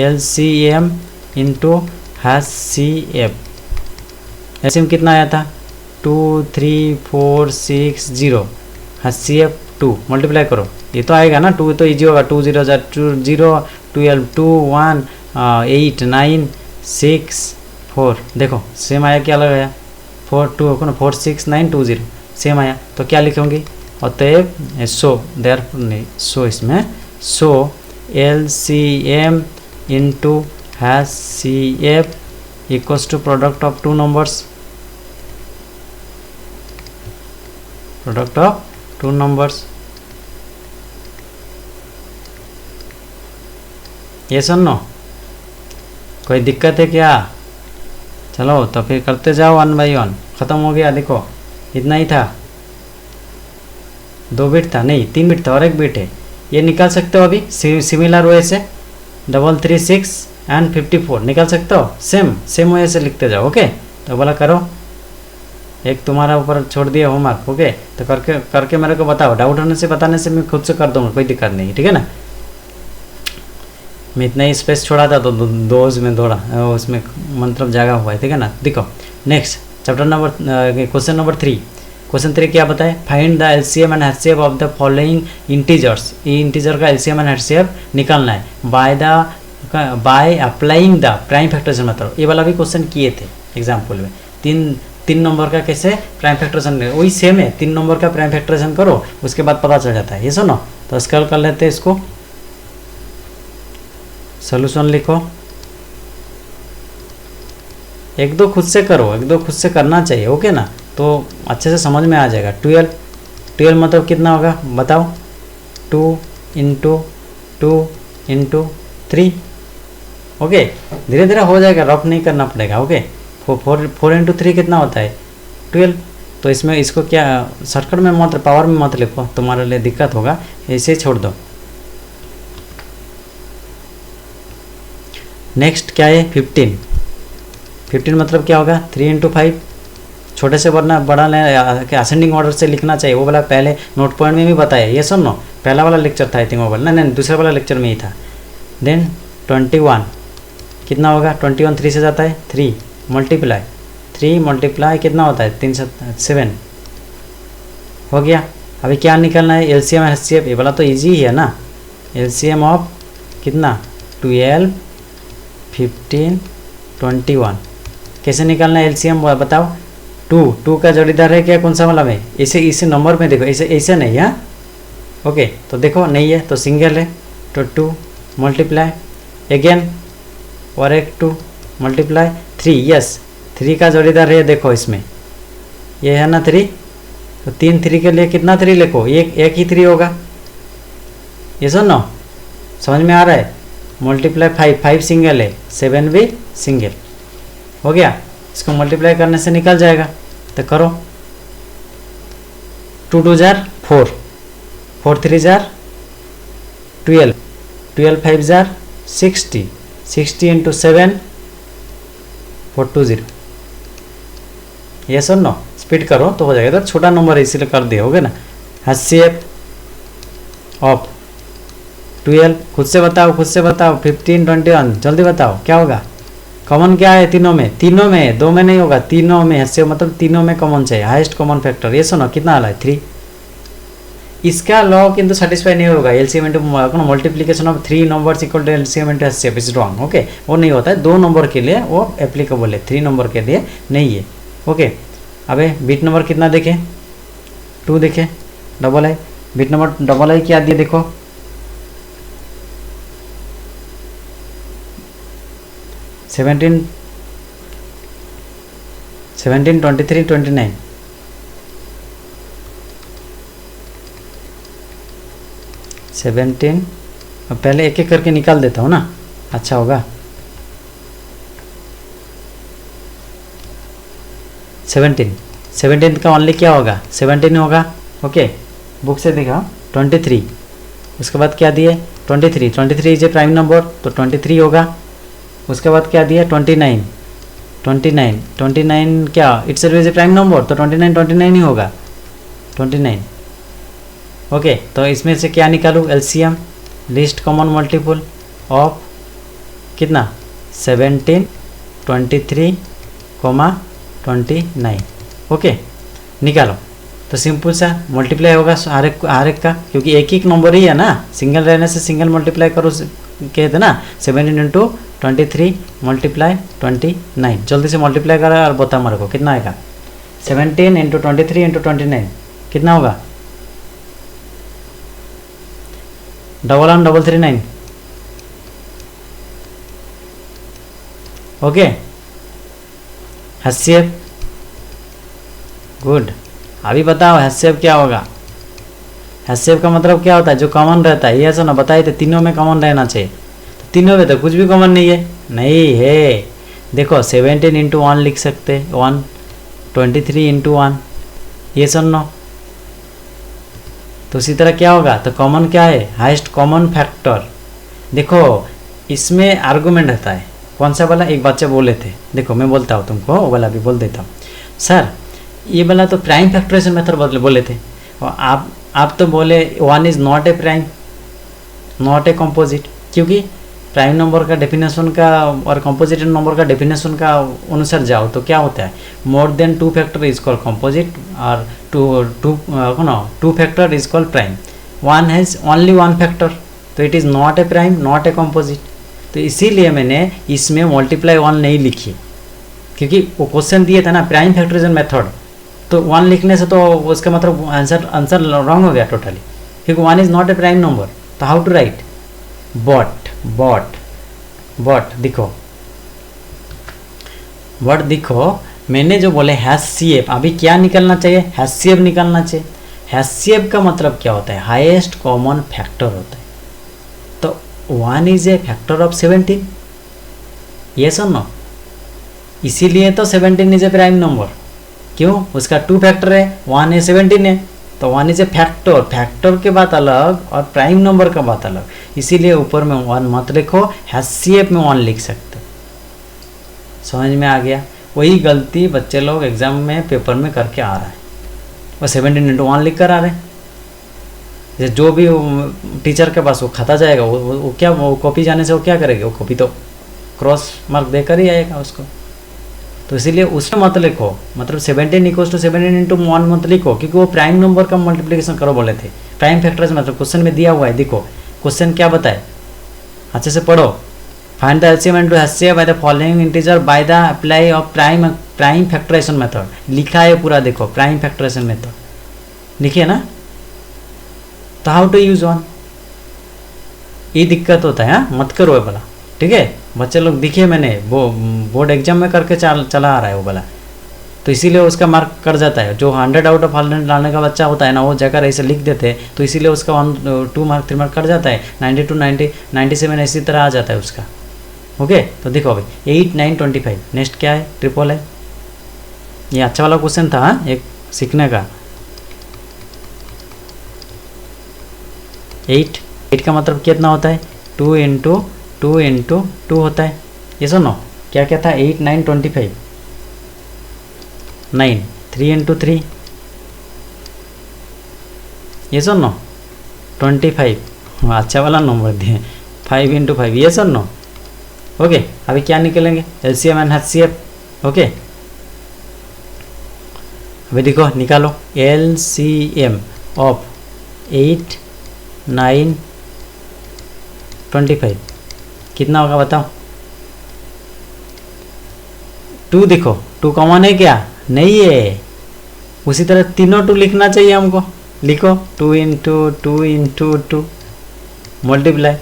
Speaker 1: LCM इंटू HCF। LCM कितना आया था 23460, HCF 2, मल्टीप्लाई करो, ये तो आएगा ना 2 तो इजी होगा, 2 0 0 12 2 1 8 9 6 4, देखो सेम आया, क्या लगाया 4 2 को ना 4 6 9 2 0 सेम आया, तो क्या लिखूँगी, अतएव सो देयर नहीं सो इसमें so LCM into HCF equals to product of 2 numbers, product of 2 numbers. ये सुनो, कोई दिक्कत है क्या? चलो तो फिर करते जाओ 1 बाई 1, ख़त्म हो गया। देखो इतना ही था, 2 बिट था, नहीं 3 बिट था और 1 बिट है। ये निकाल सकते हो अभी सिमिलर वे से, 336 एंड 54 निकाल सकते हो, सेम वे से लिखते जाओ। ओके, तो बोला करो, एक तुम्हारा ऊपर छोड़ दिया होमवर्क। ओके, तो करके मेरे को बताओ, डाउट होने से बताने से मैं खुद से कर दूँगा, कोई दिक्कत नहीं, ठीक है ना। मैं इतना ही स्पेस छोड़ा था तो दो उसमें दौड़ा, उसमें मतलब जगह हुआ है, ठीक है ना। देखो next chapter number question number 3। Question 3 क्या बताए, find the LCM and HCF of the following integers. ये इंटीजर का LCM एंड HCF निकालना है by applying the prime factorisation method. ये वाला भी क्वेश्चन किए थे एग्जाम्पल में, तीन नंबर का कैसे प्राइम फैक्टराइजेशन, वही सेम है, 3 नंबर का प्राइम फैक्टराइजेशन करो, उसके बाद पता चल जाता है। ये सुनो, तो स्क्रॉल कर लेते हैं इसको, सोल्यूशन लिखो, एक दो खुद से करो, एक दो खुद से करना चाहिए। ओके ना, तो अच्छे से समझ में आ जाएगा। 12 मतलब कितना होगा बताओ, 2 इंटू 2 इंटू 3। ओके, धीरे धीरे हो जाएगा, रफ नहीं करना पड़ेगा। ओके, 4 इंटू 3 कितना होता है 12। तो इसमें इसको क्या शॉर्टकट में मत, पावर में मत लिखो, तुम्हारे लिए दिक्कत होगा, ऐसे ही छोड़ दो। नेक्स्ट क्या है 15 मतलब क्या होगा 3 इंटू 5, छोटे से बड़ा असेंडिंग ऑर्डर से लिखना चाहिए। वो वाला पहले नोट पॉइंट में भी बताया, ये सुनो, पहला वाला लेक्चर था आई थिंक, वो वाला नहीं दूसरे वाला लेक्चर में ही था। देन 21 कितना होगा, 21 3 से जाता है, 3 मल्टीप्लाई कितना होता है 3 7 हो गया। अभी क्या निकालना है LCM HCF, ये वाला तो ईजी है ना। LCM ऑफ कितना 12 15 21, कैसे निकालना है LCM बताओ। 2 का जोड़ीदार है क्या, कौन सा वाला में, इसे नंबर में देखो, ऐसे नहीं है। ओके, तो देखो नहीं है तो सिंगल है, तो 2 मल्टीप्लाई अगेन और एक 2 मल्टीप्लाई 3, यस 3 का जोड़ीदार है, देखो इसमें ये है ना 3, तो 3 के लिए कितना 3 लिखो, एक ही 3 होगा। ये सुनो, समझ में आ रहा है। मल्टीप्लाई 5 सिंगल है, 7 भी सिंगल हो गया। इसको मल्टीप्लाई करने से निकल जाएगा, तो करो 2 2 जार 4, 4 3 जार 12, 12 5 जार 60, 60 इंटू 7 420। ये सुनो, स्पीड करो तो हो जाएगा, तो छोटा नंबर इसीलिए कर दिया होगा ना। HCF ऑफ 12, खुद से बताओ 15 21 जल्दी बताओ क्या होगा। कॉमन क्या है तीनों में 2 में नहीं होगा, तीनों में HCF मतलब तीनों में कॉमन चाहिए, हाईएस्ट कॉमन फैक्टर। ये सुनो कितना आ रहा है 3। इसका लॉ किंतु सेटिस्फाई नहीं होगा, LCM into multiplication of 3 numbers equal to LCM into HCF is wrong. Okay, वो नहीं होता है, 2 नंबर के लिए वो एप्लीकेबल है, 3 नंबर के लिए नहीं है। ओके, अबे बिट नंबर कितना देखे 2 देखे, डबल आई बिट नंबर डबल आई क्या दिए देखो, 17 23 29, 17। अब पहले एक एक करके निकाल देता हूँ ना, अच्छा होगा। 17 का ओनली क्या होगा 17 होगा। ओके, बुक से देखा 23, उसके बाद क्या दिए 23 इज ए प्राइम नंबर, तो 23 होगा। उसके बाद क्या दिया 29 क्या it's is a prime number, तो 29 ही होगा 29। ओके, तो इसमें से क्या निकालूँ? LCM, least common multiple of कितना 17, 23, 29। ओके, निकालो। तो सिंपल सा मल्टीप्लाई होगा हर एक का, क्योंकि एक एक नंबर ही है ना, सिंगल रहने से सिंगल मल्टीप्लाई करो कहते ना। 17 इंटू 23 मल्टीप्लाई 29। जल्दी से मल्टीप्लाई करा और बता मेरे को कितना आएगा। 17 इंटू 23 इंटू 29 कितना होगा? 11,339। Okay, HCF good. अभी बताओ HCF क्या होगा? HCF का मतलब क्या होता है? जो कॉमन रहता है, ये ऐसा ना बताए थे तीनों में कॉमन रहना चाहिए। तो तीनों में तो कुछ भी कॉमन नहीं है, नहीं है। देखो 17 इंटू 1 लिख सकते 1, 23 इंटू 1, ये सुनो। तो उसी तरह क्या होगा? तो कॉमन क्या है? Highest common factor. देखो इसमें आर्गुमेंट रहता है, कौन सा वाला? एक बच्चे बोले थे, देखो मैं बोलता हूँ तुमको, वो वाला भी बोल देता हूँ। सर ये वाला तो प्राइम फैक्टराइजेशन मेथड बोले थे, और आप तो बोले 1 is not a prime, not a composite, क्योंकि प्राइम नंबर का डेफिनेशन का और कंपोजिट नंबर का डेफिनेशन का अनुसार जाओ तो क्या होता है? More than 2 factor is called composite, और two factor is called prime. 1 has only 1 factor, तो it is not a prime, not a composite. तो इसीलिए मैंने इसमें मल्टीप्लाई 1 नहीं लिखी, क्योंकि वो क्वेश्चन दिए था ना प्राइम फैक्टराइजेशन मेथड, तो 1 लिखने से तो उसका मतलब आंसर रॉन्ग हो गया टोटली, क्योंकि 1 is not a prime number. तो हाउ टू राइट? बट देखो मैंने जो बोले HCF, अभी क्या निकलना चाहिए? HCF निकलना चाहिए। HCF का मतलब क्या होता है? हाईएस्ट कॉमन फैक्टर होता है। तो 1 इज ए फैक्टर ऑफ 17, ये सुनो, इसीलिए तो 17 इज ए प्राइम नंबर। क्यों? उसका 2 फैक्टर है, 1 है 17 है, तो 1 इज ए फैक्टर। फैक्टर के बात अलग और प्राइम नंबर का बात अलग, इसीलिए ऊपर में 1 मत लिखो, HCF में 1 लिख सकते। समझ में आ गया? वही गलती बच्चे लोग एग्जाम में पेपर में करके आ रहा है, वो 17 इंटू 1 लिख कर आ रहे हैं। जैसे जो भी टीचर के पास वो खाता जाएगा, वो क्या, वो कॉपी जाने से वो क्या करेगा? वो कॉपी तो क्रॉस मार्क देकर ही आएगा उसको। तो इसीलिए उसमें मत लिखो, मतलब 17 इक्वल्स टू 17 इंटू 1 मत लिखो, क्योंकि वो प्राइम नंबर का मल्टीप्लिकेशन करो बोले थे। प्राइम फैक्टर्स मतलब क्वेश्चन में दिया हुआ है, देखो क्वेश्चन क्या बताए, अच्छे से पढ़ो। Find the LCM and HCF by the following integer by the apply of prime factorisation method. लिखा है पूरा, देखो प्राइम फैक्टराइजेशन मेथड लिखिए ना। तो हाउ टू यूज 1, ये दिक्कत होता है। हाँ मत करो ये वाला, ठीक है बच्चे लोग। देखिए मैंने वो बोर्ड एग्जाम में करके चला आ रहा है वो वाला, तो इसीलिए उसका मार्क कर जाता है। जो 100 आउट ऑफ 100 डालने का बच्चा होता है ना, वो जाकर ऐसे लिख देते हैं, तो इसीलिए उसका 1, 2 मार्क 3 मार्क कट जाता है। 90 to 90, 97 इसी तरह आ जाता है उसका। ओके, तो देखो अभी 8, 9, 25, नेक्स्ट क्या है? ट्रिपल है। ये अच्छा वाला क्वेश्चन था एक सीखने का। 8 का मतलब कितना होता है? 2 इंटू 2 इंटू 2 होता है। ये सुनो क्या क्या था? 8, 9, 25, 9, 3 इंटू 3, ये सुनो 25, अच्छा वाला नंबर दिए। 5 इंटू 5, ये सुनो। ओके, अभी क्या निकलेंगे? LCM and HCF। ओके, अभी देखो निकालो LCM ऑफ 8, 9, 25 कितना होगा बताओ? 2 देखो, 2 कॉमन है क्या? नहीं है। उसी तरह तीनों 2 लिखना चाहिए हमको। लिखो 2 इंटू 2 इंटू 2 मल्टीप्लाई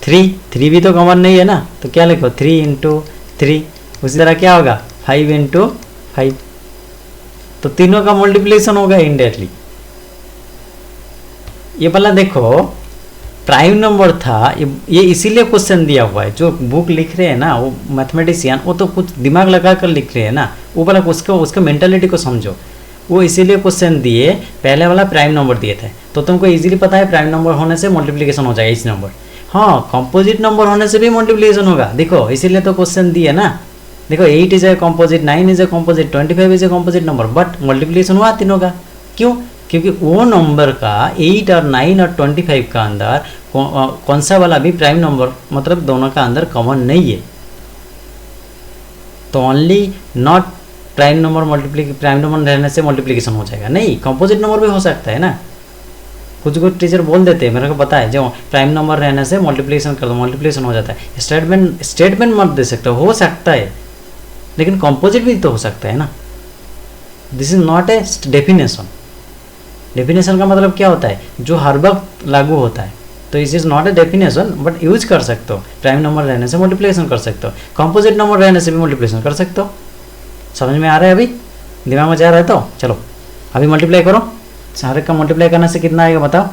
Speaker 1: 3 भी तो कॉमन नहीं है ना, तो क्या लिखो? 3 इंटू 3। उसी तरह क्या होगा? 5 इंटू 5। तो तीनों का मल्टीप्लिकेशन होगा इनडायरेक्टली। ये वाला देखो प्राइम नंबर था, ये इसीलिए क्वेश्चन दिया हुआ है। जो बुक लिख रहे हैं ना वो मैथमेटिशियन, वो तो कुछ दिमाग लगा कर लिख रहे हैं ना, वो वाला उसका मेंटालिटी को समझो। वो इसीलिए क्वेश्चन दिए, पहले वाला प्राइम नंबर दिए थे, तो तुमको इजीली पता है प्राइम नंबर होने से मल्टीप्लिकेशन हो जाएगा इस नंबर। हाँ, कंपोजिट नंबर होने से भी मल्टीप्लिकेशन होगा, देखो इसीलिए तो क्वेश्चन दिए ना। देखो 8 is a composite, 9 is a composite, 25 is a composite number, but multiplication हुआ तीनों का। क्यों? क्योंकि वो नंबर का 8 और 9 और 25 का अंदर कौन सा वाला भी प्राइम नंबर मतलब दोनों का अंदर कॉमन नहीं है, तो ओनली नॉट प्राइम नंबर रहने से मल्टीप्लिकेशन हो जाएगा, नहीं कंपोजिट नंबर भी हो सकता है ना। कुछ टीचर बोल देते हैं, मेरे को पता है, जो प्राइम नंबर रहने से मल्टीप्लिकेशन कर दो, मल्टीप्लिकेशन हो जाता है। स्टेटमेंट मत दे सकते हो सकता है, लेकिन कंपोजिट भी तो हो सकता है ना। This is not a definition. Definition का मतलब क्या होता है, जो हर वक्त लागू होता है, तो इस is not a definition, but use कर सकते हो। प्राइम नंबर रहने से मल्टीप्लिकेशन कर सकते हो, कंपोजिट नंबर रहने से भी मल्टीप्लिकेशन कर सकते हो। समझ में आ रहा है, अभी दिमाग में जा रहा है? तो चलो अभी मल्टीप्लाई करो, सारे का मल्टीप्लाई करने से कितना आएगा बताओ,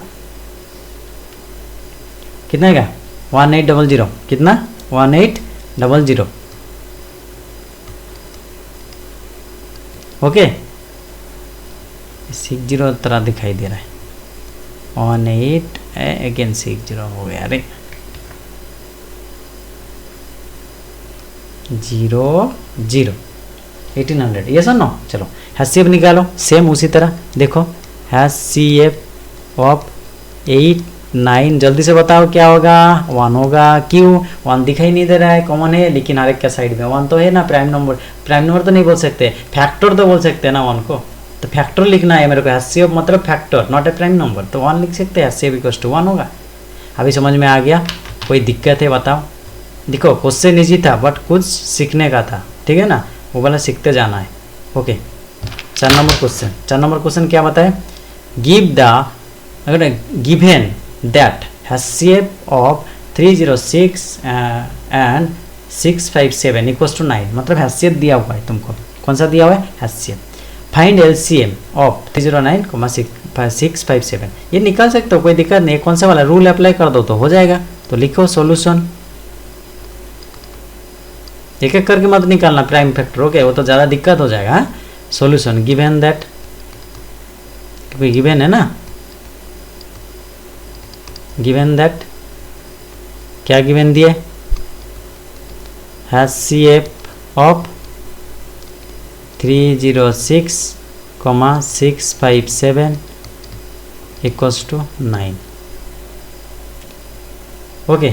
Speaker 1: कितना आएगा? 1800। कितना? 1800। ओके, 60 तरह दिखाई दे रहा है। 18 अगेन 60 हो गया, अरे 0 0 1800, ये सर नो। चलो HCF निकालो, सेम उसी तरह देखो, HCF ऑफ 8 9, जल्दी से बताओ क्या होगा? 1 होगा। क्यों? 1 दिखाई नहीं दे रहा है, कॉमन है, लेकिन हर एक का साइड में 1 तो है ना। प्राइम नंबर तो नहीं बोल सकते, फैक्टर तो बोल सकते हैं ना 1 को, तो फैक्टर लिखना है मेरे को। HCF मतलब factor, not a prime number, तो 1 लिख सकते हैं। HCF इक्वल्स टू 1 होगा। अभी समझ में आ गया? कोई दिक्कत है बताओ? देखो क्वेश्चन इजी था, बट कुछ सीखने का था, ठीक है ना, वो वाला सीखते जाना है। ओके, 4 नंबर क्वेश्चन क्या बताए? गिव द, अगर given that HCF of 306 and 657 equals to 9, मतलब HCF दिया हुआ है तुमको। कौन सा दिया हुआ है? HCF। फाइंड LCM ऑफ 309, 657, ये निकाल सकते हो, कोई दिक्कत नहीं। कौन सा वाला रूल अप्लाई कर दो तो हो जाएगा। तो लिखो सॉल्यूशन, एक एक करके मत निकालना प्राइम फैक्टर, ओके, वो तो ज़्यादा दिक्कत हो जाएगा। सॉल्यूशन गिवन दैट, क्योंकि गिवन है ना, गिवन दैट क्या गिवन दिए? HCF of 306, 657 equals to 9। Okay,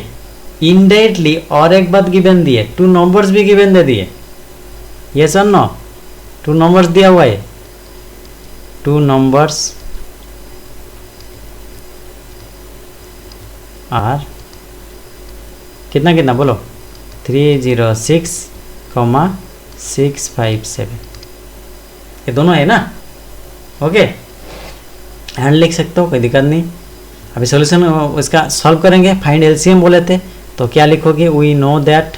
Speaker 1: indirectly और एक बात गिवन दिए, 2 नंबर्स भी गिवन दे दिए। ये सर नो, 2 नंबर्स दिया हुआ है, 2 नंबर्स आर कितना कितना बोलो? 306, 657, ये दोनों है ना। ओके, हैंड लिख सकते हो, कोई दिक्कत नहीं। अभी सॉल्यूशन इसका सॉल्व करेंगे। फाइंड LCM बोले थे, तो क्या लिखोगे? We know that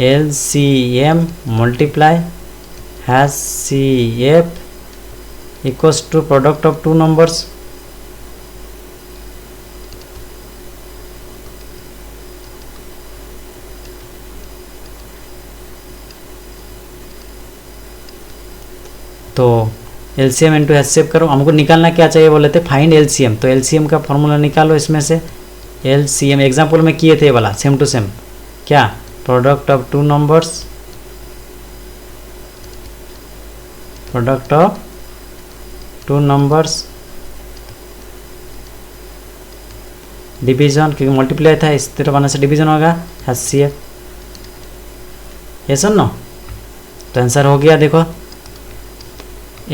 Speaker 1: LCM multiply HCF equals to product of 2 numbers. तो LCM इंटू HCF करो। हमको निकालना क्या चाहिए बोले थे? Find LCM। तो LCM का फॉर्मूला निकालो इसमें से। LCM एग्जाम्पल में किए थे वाला, सेम टू सेम। क्या? Product of 2 numbers, product of 2 numbers division, क्योंकि मल्टीप्लाई था, इस तरह बनने से डिवीजन होगा HCF। ये सुन नो, तो आंसर हो गया। देखो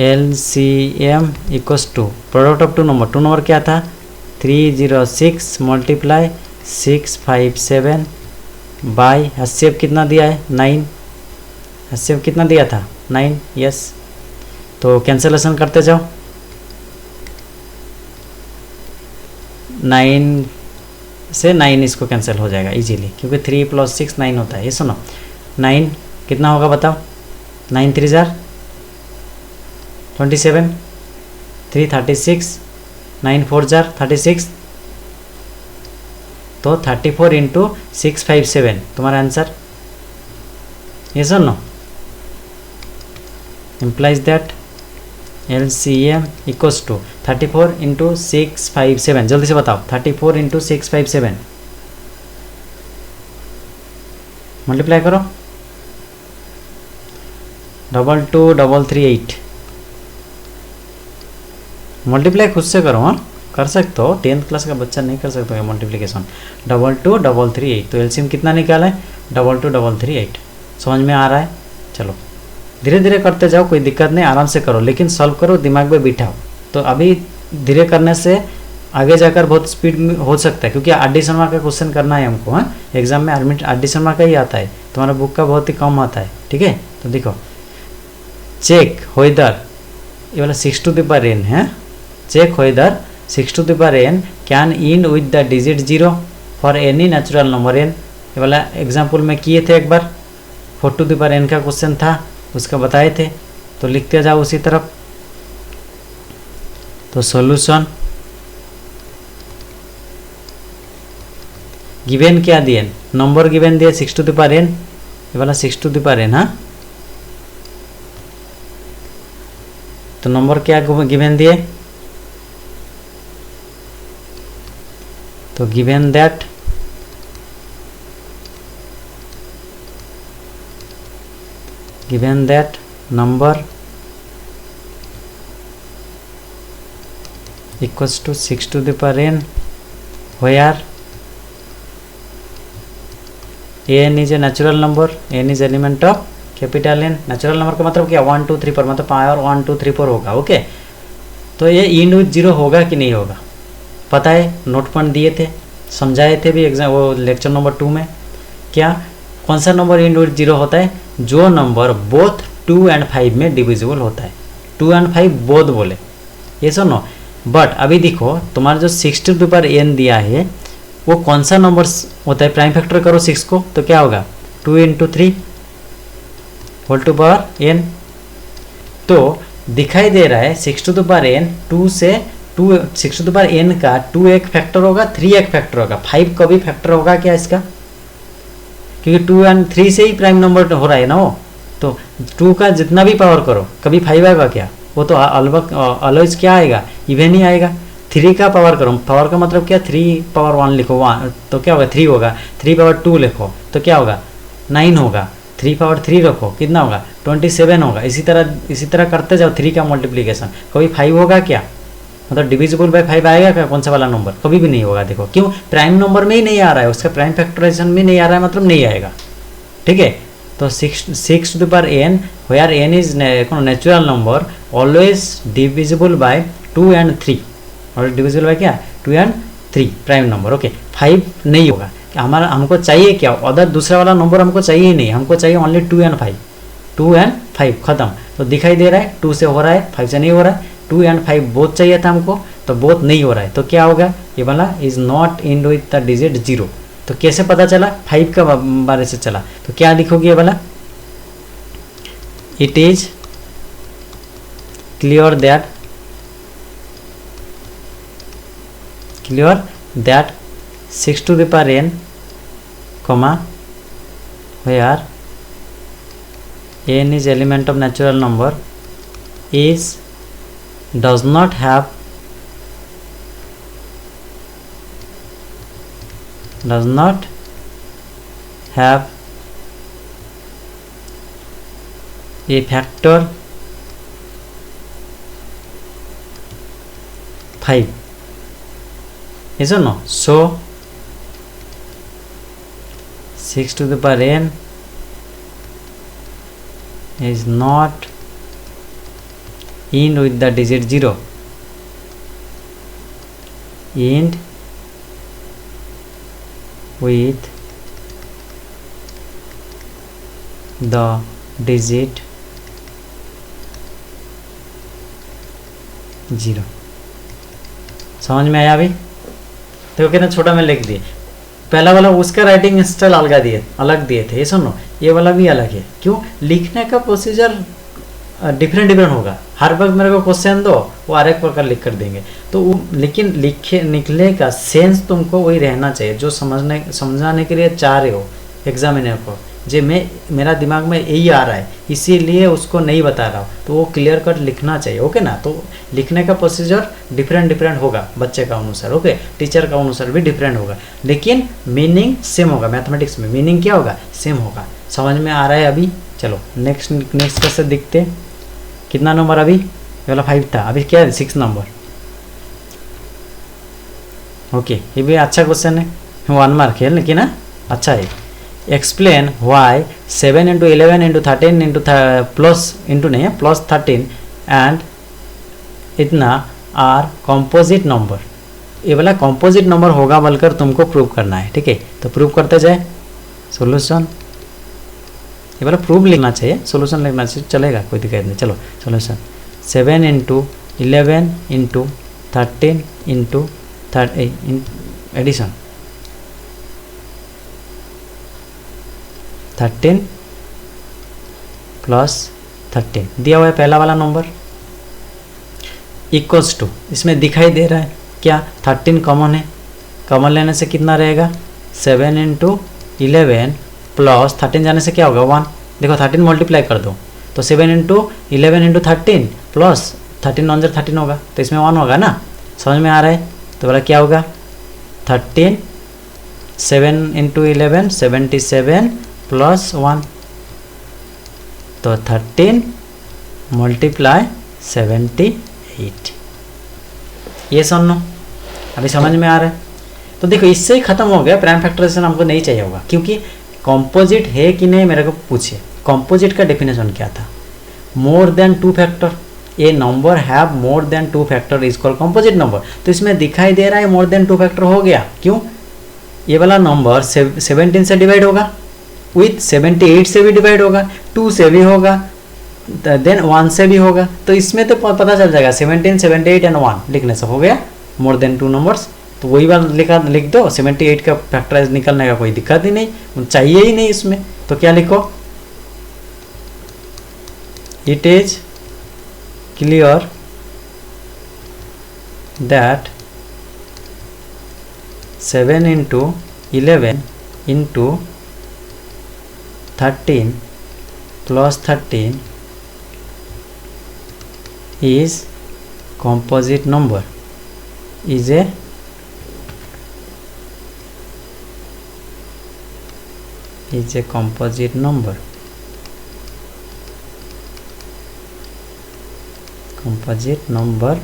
Speaker 1: LCM equals to product of 2 number क्या था? 306 मल्टीप्लाई 657 बाई HCF कितना दिया है? 9। HCF कितना दिया था? 9। यस, तो कैंसलेशन करते जाओ। 9 से 9 इसको कैंसिल हो जाएगा इजीली, क्योंकि 3 + 6 9 होता है। ये सुनो, 9 कितना होगा बताओ? 9 3 जार 27, 3 36, 9 4 जार 36, तो 34 इंटू 657 तुम्हारा आंसर। ये सुन नो, implies that LCM equals to 34 into 657। जल्दी से बताओ, 34 इंटू 657 मल्टीप्लाई करो। 2238 मल्टीप्लाई खुद से करो, हाँ कर सकते हो, 10th क्लास का बच्चा नहीं कर सकता है मल्टीप्लिकेशन। 2238 तो एलसीएम कितना निकाला है 2238। समझ में आ रहा है? चलो धीरे धीरे करते जाओ, कोई दिक्कत नहीं, आराम से करो, लेकिन सॉल्व करो, दिमाग में बिठाओ। तो अभी धीरे करने से आगे जाकर बहुत स्पीड में हो सकता है, क्योंकि आर डी शर्मा का क्वेश्चन करना है हमको। हाँ एग्जाम में आर डी शर्मा का ही आता है, तुम्हारा बुक का बहुत ही कम आता है। ठीक है, तो देखो चेक वेदर, ये वाला 6 to the power n है, check whether 6 to the power n can end with the digit 0 for any natural number n। ये वाला एग्जाम्पल में किए थे एक बार, 4 to the power n का क्वेश्चन था, उसका बताए थे। तो लिखते जाओ उसी तरफ। तो सॉल्यूशन गिवन क्या दिए, नंबर गिवन दिए 6 to the power n, ये वाला 6 to the power n। हाँ तो नंबर क्या गिवन दिए, तो given that number equals to 6 to the power n where n is a natural number, n is element of capital n। Natural number का मतलब क्या 1 2 3 4, मतलब पावर 1 2 3 4 होगा। ओके, तो ये इंड विथ 0 होगा कि नहीं होगा पता है, नोट पॉइंट दिए थे, समझाए थे भी एग्जाम वो लेक्चर नंबर 2 में। क्या कौन सा नंबर इंड विथ 0 होता है, जो नंबर बोथ 2 and 5 में डिविजिबल होता है। 2 and 5 बोथ बोले, ये सुनो। बट अभी देखो तुम्हारा जो 6 to the power n दिया है वो कौन सा नंबर होता है, प्राइम फैक्टर करो 6 को तो क्या होगा 2 into 3 whole to power n। तो दिखाई दे रहा है 6 to the power n 2 से 6 to the power n का 2 एक फैक्टर होगा, 3 एक फैक्टर होगा, 5 का भी फैक्टर होगा क्या इसका, क्योंकि 2 and 3 से ही प्राइम नंबर हो रहा है ना वो। तो 2 का जितना भी पावर करो कभी 5 आएगा क्या, वो तो ऑलवेज क्या आएगा, इवन ही आएगा। 3 का पावर करो, पावर का मतलब क्या 3 power 1 लिखो 1 तो क्या होगा 3 होगा, 3 power 2 लिखो तो क्या होगा 9 होगा, 3 power 3 रखो कितना होगा 27 होगा। इसी तरह करते जाओ 3 का मल्टीप्लिकेशन। कभी 5 होगा क्या, मतलब डिविजिबल बाय 5 आएगा क्या कौन सा वाला नंबर, कभी भी नहीं होगा। देखो क्यों, प्राइम नंबर में ही नहीं आ रहा है, उसका प्राइम फैक्टराइजेशन में नहीं आ रहा है, मतलब नहीं आएगा। ठीक है, तो 6 to the power n where n is natural number always divisible by 2 and 3, और डिविजिबल बाय क्या 2 and 3 प्राइम नंबर। ओके, 5 नहीं होगा। हमारा हमको चाहिए क्या, अदर दूसरा वाला नंबर हमको चाहिए ही नहीं, हमको चाहिए ओनली 2 and 5, 2 and 5 खत्म। तो दिखाई दे रहा है 2 से हो रहा है 5 से नहीं हो रहा है, 2 and 5 बोथ चाहिए था हमको, तो बोथ नहीं हो रहा है। तो क्या होगा, ये वाला is not in with the digit 0। तो कैसे पता चला, 5 का बारे से चला। तो क्या लिखोगे ये वाला, it is clear that 6 to the power n, where n is element of natural number does not have a factor 5, yes or no? So 6 to the power n is not end with the digit 0, end with the digit 0। समझ में आया अभी? तो कितना छोटा में लिख दिए, पहला वाला उसका राइटिंग स्टाइल अलग दिए थे, ये सुनो ये वाला भी अलग है। क्यों, लिखने का प्रोसीजर डिफरेंट होगा। हर वक्त मेरे को क्वेश्चन दो वो हर एक प्रकार लिख कर देंगे, तो लेकिन निकले का सेंस तुमको वही रहना चाहिए जो समझाने के लिए चाह रहे हो एग्जामिनर को। जे मेरा दिमाग में यही आ रहा है इसीलिए उसको नहीं बता रहा हूँ, तो वो क्लियर कट लिखना चाहिए। ओके ना, तो लिखने का प्रोसीजर डिफरेंट होगा बच्चे का अनुसार, ओके टीचर का अनुसार भी डिफरेंट होगा, लेकिन मीनिंग सेम होगा। मैथमेटिक्स में मीनिंग क्या होगा, सेम होगा। समझ में आ रहा है अभी? चलो नेक्स्ट क्वेश्चन देखते हैं। कितना नंबर अभी, ये वाला 5 था, अभी क्या है 6 नंबर। ओके, ये भी अच्छा क्वेश्चन है, 1 मार्क है लेकिन ना अच्छा है। Explain why 7 into 11 into 13 into plus into नहीं है प्लस 13 एंड इतना आर कॉम्पोजिट नंबर। ये वाला कॉम्पोजिट नंबर होगा बोलकर तुमको प्रूव करना है, ठीक है। तो प्रूव करते जाए। सॉल्यूशन, ये वाला प्रूव लिखना चाहिए, सॉल्यूशन लिखना चाहिए, चलेगा कोई दिक्कत नहीं। चलो solution 7 into 11 into 13 into addition 13 plus 13 दिया हुआ है पहला वाला नंबर, इक्वल्स टू, इसमें दिखाई दे रहा है क्या 13 कॉमन है, कॉमन लेने से कितना रहेगा 7 इंटू 11 प्लस 13 जाने से क्या होगा 1। देखो 13 मल्टीप्लाई कर दो तो 7 इंटू 11 इंटू 13 प्लस 13 1 13 होगा, तो इसमें 1 होगा ना, समझ में आ रहा है। तो बोला क्या होगा 13 7 इंटू 11 77 प्लस 1, तो 13 मल्टीप्लाई 78। ये सुनो अभी समझ में आ रहा है। तो देखो इससे ही खत्म हो गया, प्राइम फैक्टराइजेशन हमको नहीं चाहिए होगा, क्योंकि कॉम्पोजिट है कि नहीं मेरे को पूछिए। कॉम्पोजिट का डेफिनेशन क्या था, मोर than 2 factor, A number have more than 2 factor is called composite number. तो इसमें दिखाई दे रहा है मोर देन 2 फैक्टर हो गया, क्यों, ये वाला नंबर 17 से डिवाइड होगा, विथ 78 से भी डिवाइड होगा, 2 से भी होगा, देन 1 से भी होगा। तो इसमें तो पता चल जाएगा 17 78 एंड 1 लिखने से हो गया मोर देन 2 नंबर्स। तो वही बात लिख दो, 78 का फैक्टराइज निकलने का कोई दिक्कत ही नहीं, चाहिए ही नहीं इसमें। तो क्या लिखो, it is clear that 7 into 11 into 13 plus 13 is composite number, is a composite number,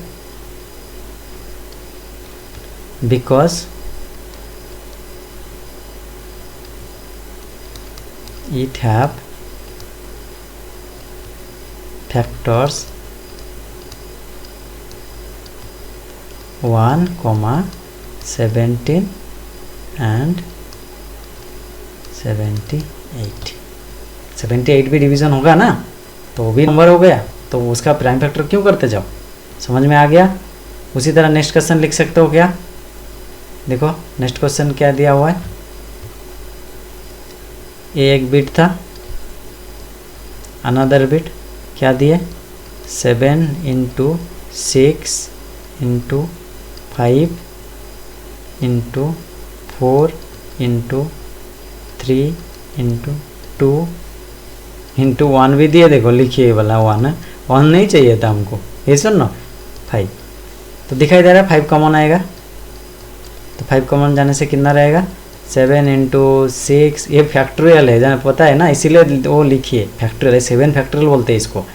Speaker 1: because it have factors 1, 17 and 78। 78 भी डिवीज़न होगा ना, तो वो भी नंबर हो गया, तो उसका प्राइम फैक्टर क्यों करते जाओ। समझ में आ गया। उसी तरह नेक्स्ट क्वेश्चन लिख सकते हो क्या, देखो नेक्स्ट क्वेश्चन क्या दिया हुआ है, ये एक बिट था, अनदर बिट क्या दिए 7 into 6 into 5 into 4 into 3 into 2 into 1 भी दिए, देखो लिखिए वाला 1 नहीं चाहिए था हमको, ये सुन ना 5। तो दिखाई दे रहा है 5 कॉमन आएगा, तो 5 कॉमन जाने से कितना रहेगा 7 इंटू 6, ये फैक्टोरियल है जाने पता है ना, इसीलिए वो लिखिए फैक्टोरियल है, 7 फैक्टोरियल बोलते हैं इसको।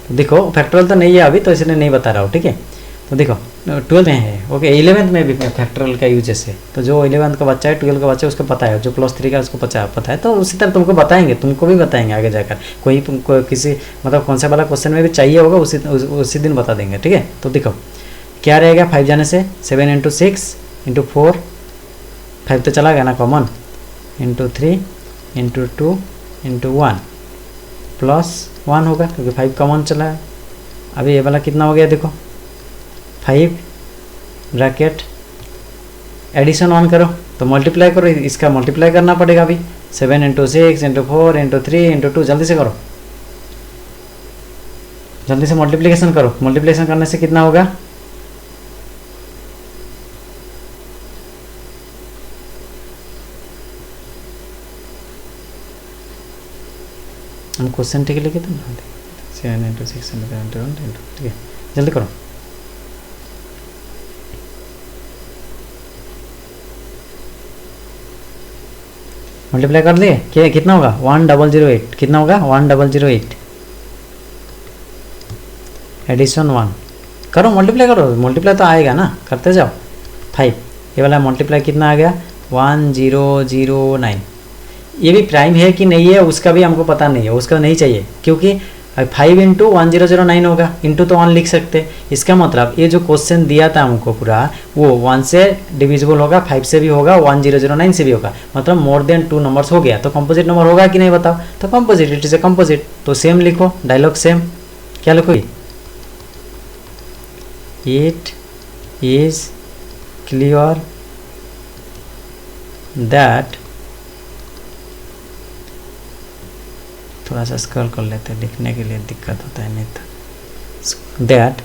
Speaker 1: तो देखो फैक्टोरियल तो नहीं है अभी, तो इसलिए नहीं बता रहा हूँ, ठीक है। तो देखो 12 में है, ओके 11th में भी फैक्टोरियल का यूजेस है, तो जो 11th का बच्चा है 12 का बच्चा है उसको पता है, जो +3 का उसको पता है। तो उसी तरह तुमको बताएंगे, तुमको भी बताएंगे आगे जाकर, कोई किसी मतलब कौन सा वाला क्वेश्चन में भी चाहिए होगा उसी दिन बता देंगे, ठीक है। तो देखो क्या रहेगा 5 जाने से 7 इंटू 6 इंटू 4, 5 तो चला गया ना common, into 3 into 2 into 1 plus 1 होगा, क्योंकि 5 कॉमन चला है। अभी ये वाला कितना हो गया देखो 5 ब्रैकेट एडिशन 1 करो तो मल्टीप्लाई करो, इसका मल्टीप्लाई करना पड़ेगा अभी 7 इंटू 6 इंटू 4 इंटू 3 इंटू 2, जल्दी से करो, जल्दी से मल्टीप्लिकेशन करो। मल्टीप्लिकेशन करने से कितना होगा हम क्वेश्चन ठीक लिखे थे ना, 7 इंटू 6 इंटू 1 इंटू, ठीक है जल्दी करो। मल्टीप्लाई कर दिए, क्या कितना होगा 1008, कितना होगा 1008, एडिशन 1 करो, मल्टीप्लाई करो, मल्टीप्लाई तो आएगा ना, करते जाओ। 5 ये वाला मल्टीप्लाई कितना आ गया 1009। ये भी प्राइम है कि नहीं है उसका भी हमको पता नहीं है, उसका नहीं चाहिए, क्योंकि 5 इंटू 1009 होगा, इंटू तो 1 लिख सकते। इसका मतलब ये जो क्वेश्चन दिया था हमको पूरा, वो 1 से डिविजिबल होगा, 5 से भी होगा, 1009 से भी होगा, मतलब मोर देन 2 नंबर्स हो गया। तो कंपोजिट नंबर होगा कि नहीं बताओ, तो composite, it is a composite, तो सेम लिखो, डायलॉग सेम। क्या लिखोगे, इट इज क्लियर दैट, थोड़ा सा स्क्रॉल कर लेते हैं, लिखने के लिए दिक्कत होता है नहीं तो। दैट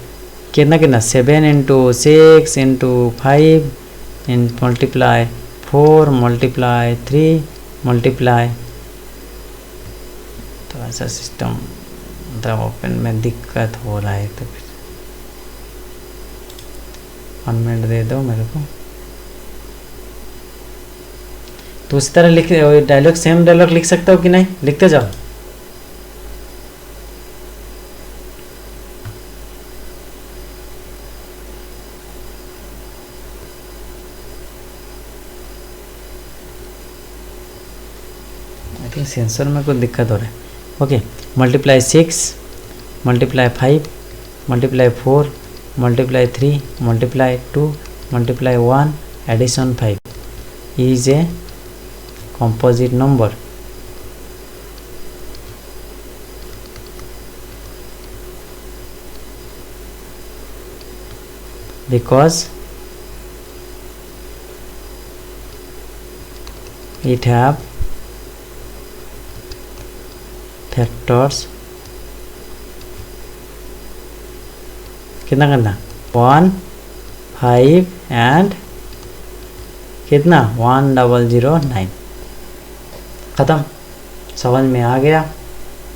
Speaker 1: कितना कितना 7 इंटू 6 इंटू 5 इन मल्टीप्लाई 4 मल्टीप्लाई 3 मल्टीप्लाई, थोड़ा सा सिस्टम मतलब ओपन में दिक्कत हो रहा है, तो फिर 1 मिनट दे दो मेरे को। तो उस तरह लिख, डायलॉग सेम डायलॉग लिख सकते हो कि नहीं, लिखते जाओ। सेंसर में कुछ दिक्कत हो रहा है। Okay, multiply 6 multiply 5 multiply 4 multiply 3 multiply 2 multiply 1 addition 5 is a composite number। Because it have factors कितना करना 1 5 एंड कितना 1009। ख़त्म, समझ में आ गया।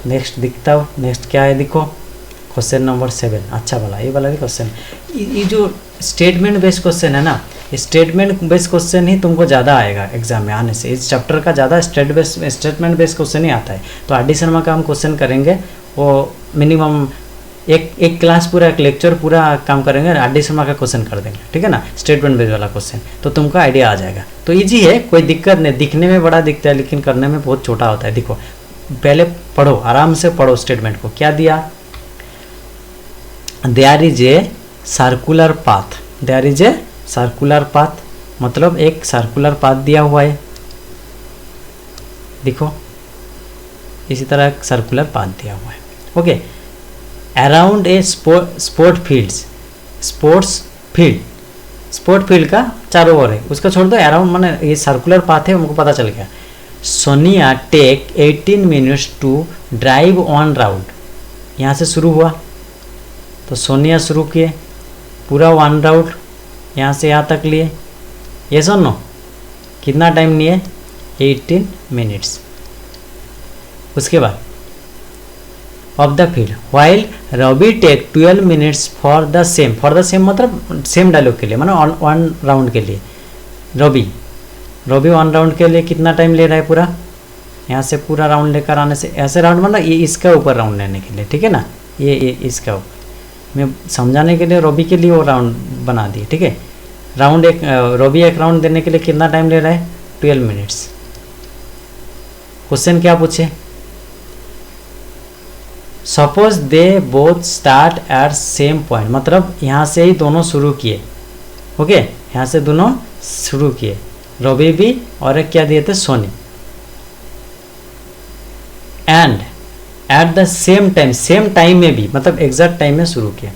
Speaker 1: नेक्स्ट दिखता हो, नेक्स्ट क्या है देखो, क्वेश्चन नंबर 7। अच्छा वाला, ये वाला भी क्वेश्चन, ये जो स्टेटमेंट बेस्ड क्वेश्चन है ना, स्टेटमेंट बेस्ड क्वेश्चन ही तुमको ज़्यादा आएगा एग्जाम में आने से। इस चैप्टर का ज़्यादा स्टेटमेंट बेस्ड क्वेश्चन ही आता है। तो आर डी शर्मा का हम क्वेश्चन करेंगे, वो मिनिमम एक क्लास पूरा, एक लेक्चर पूरा काम करेंगे, आर डी शर्मा का क्वेश्चन कर देंगे, ठीक है ना, स्टेटमेंट बेस्ड वाला क्वेश्चन, तो तुमको आइडिया आ जाएगा। तो इजी है, कोई दिक्कत नहीं, दिखने में बड़ा दिखता है लेकिन करने में बहुत छोटा होता है। देखो पहले पढ़ो, आराम से पढ़ो स्टेटमेंट को। क्या दिया, there is a circular path, there is a circular path, मतलब एक सर्कुलर पाथ दिया हुआ है, देखो इसी तरह एक सर्कुलर पाथ दिया हुआ है। Okay, around a sport fields, sport field का चारों ओर है, उसका छोड़ दो, अराउंड माने ये सर्कुलर पाथ है, हमको पता चल गया। Sonia take 18 minutes to drive on route, यहाँ से शुरू हुआ, तो सोनिया शुरू किए पूरा 1 राउट यहाँ से यहाँ तक लिए, ये सुनो कितना टाइम लिए 18 मिनट्स। उसके बाद off the field while Ravi take 12 minutes for the same, मतलब सेम डायलॉग के लिए, मतलब 1 राउंड के लिए। रवि 1 राउंड के लिए कितना टाइम ले रहा है, पूरा यहाँ से पूरा राउंड लेकर आने से, ऐसे राउंड मतलब ये इसका ऊपर राउंड लेने के लिए, ठीक है ना, ये इसका ऊपर, मैं समझाने के लिए रवि के लिए वो राउंड बना दिए, ठीक है। राउंड एक रवि एक राउंड देने के लिए कितना टाइम ले रहा है 12 मिनट्स। क्वेश्चन क्या पूछे, suppose they both start at same point, मतलब यहाँ से ही दोनों शुरू किए। ओके, यहाँ से दोनों शुरू किए, रवि भी और एक क्या दिए थे Soni. And at the same time में भी, मतलब एग्जैक्ट टाइम में शुरू किए।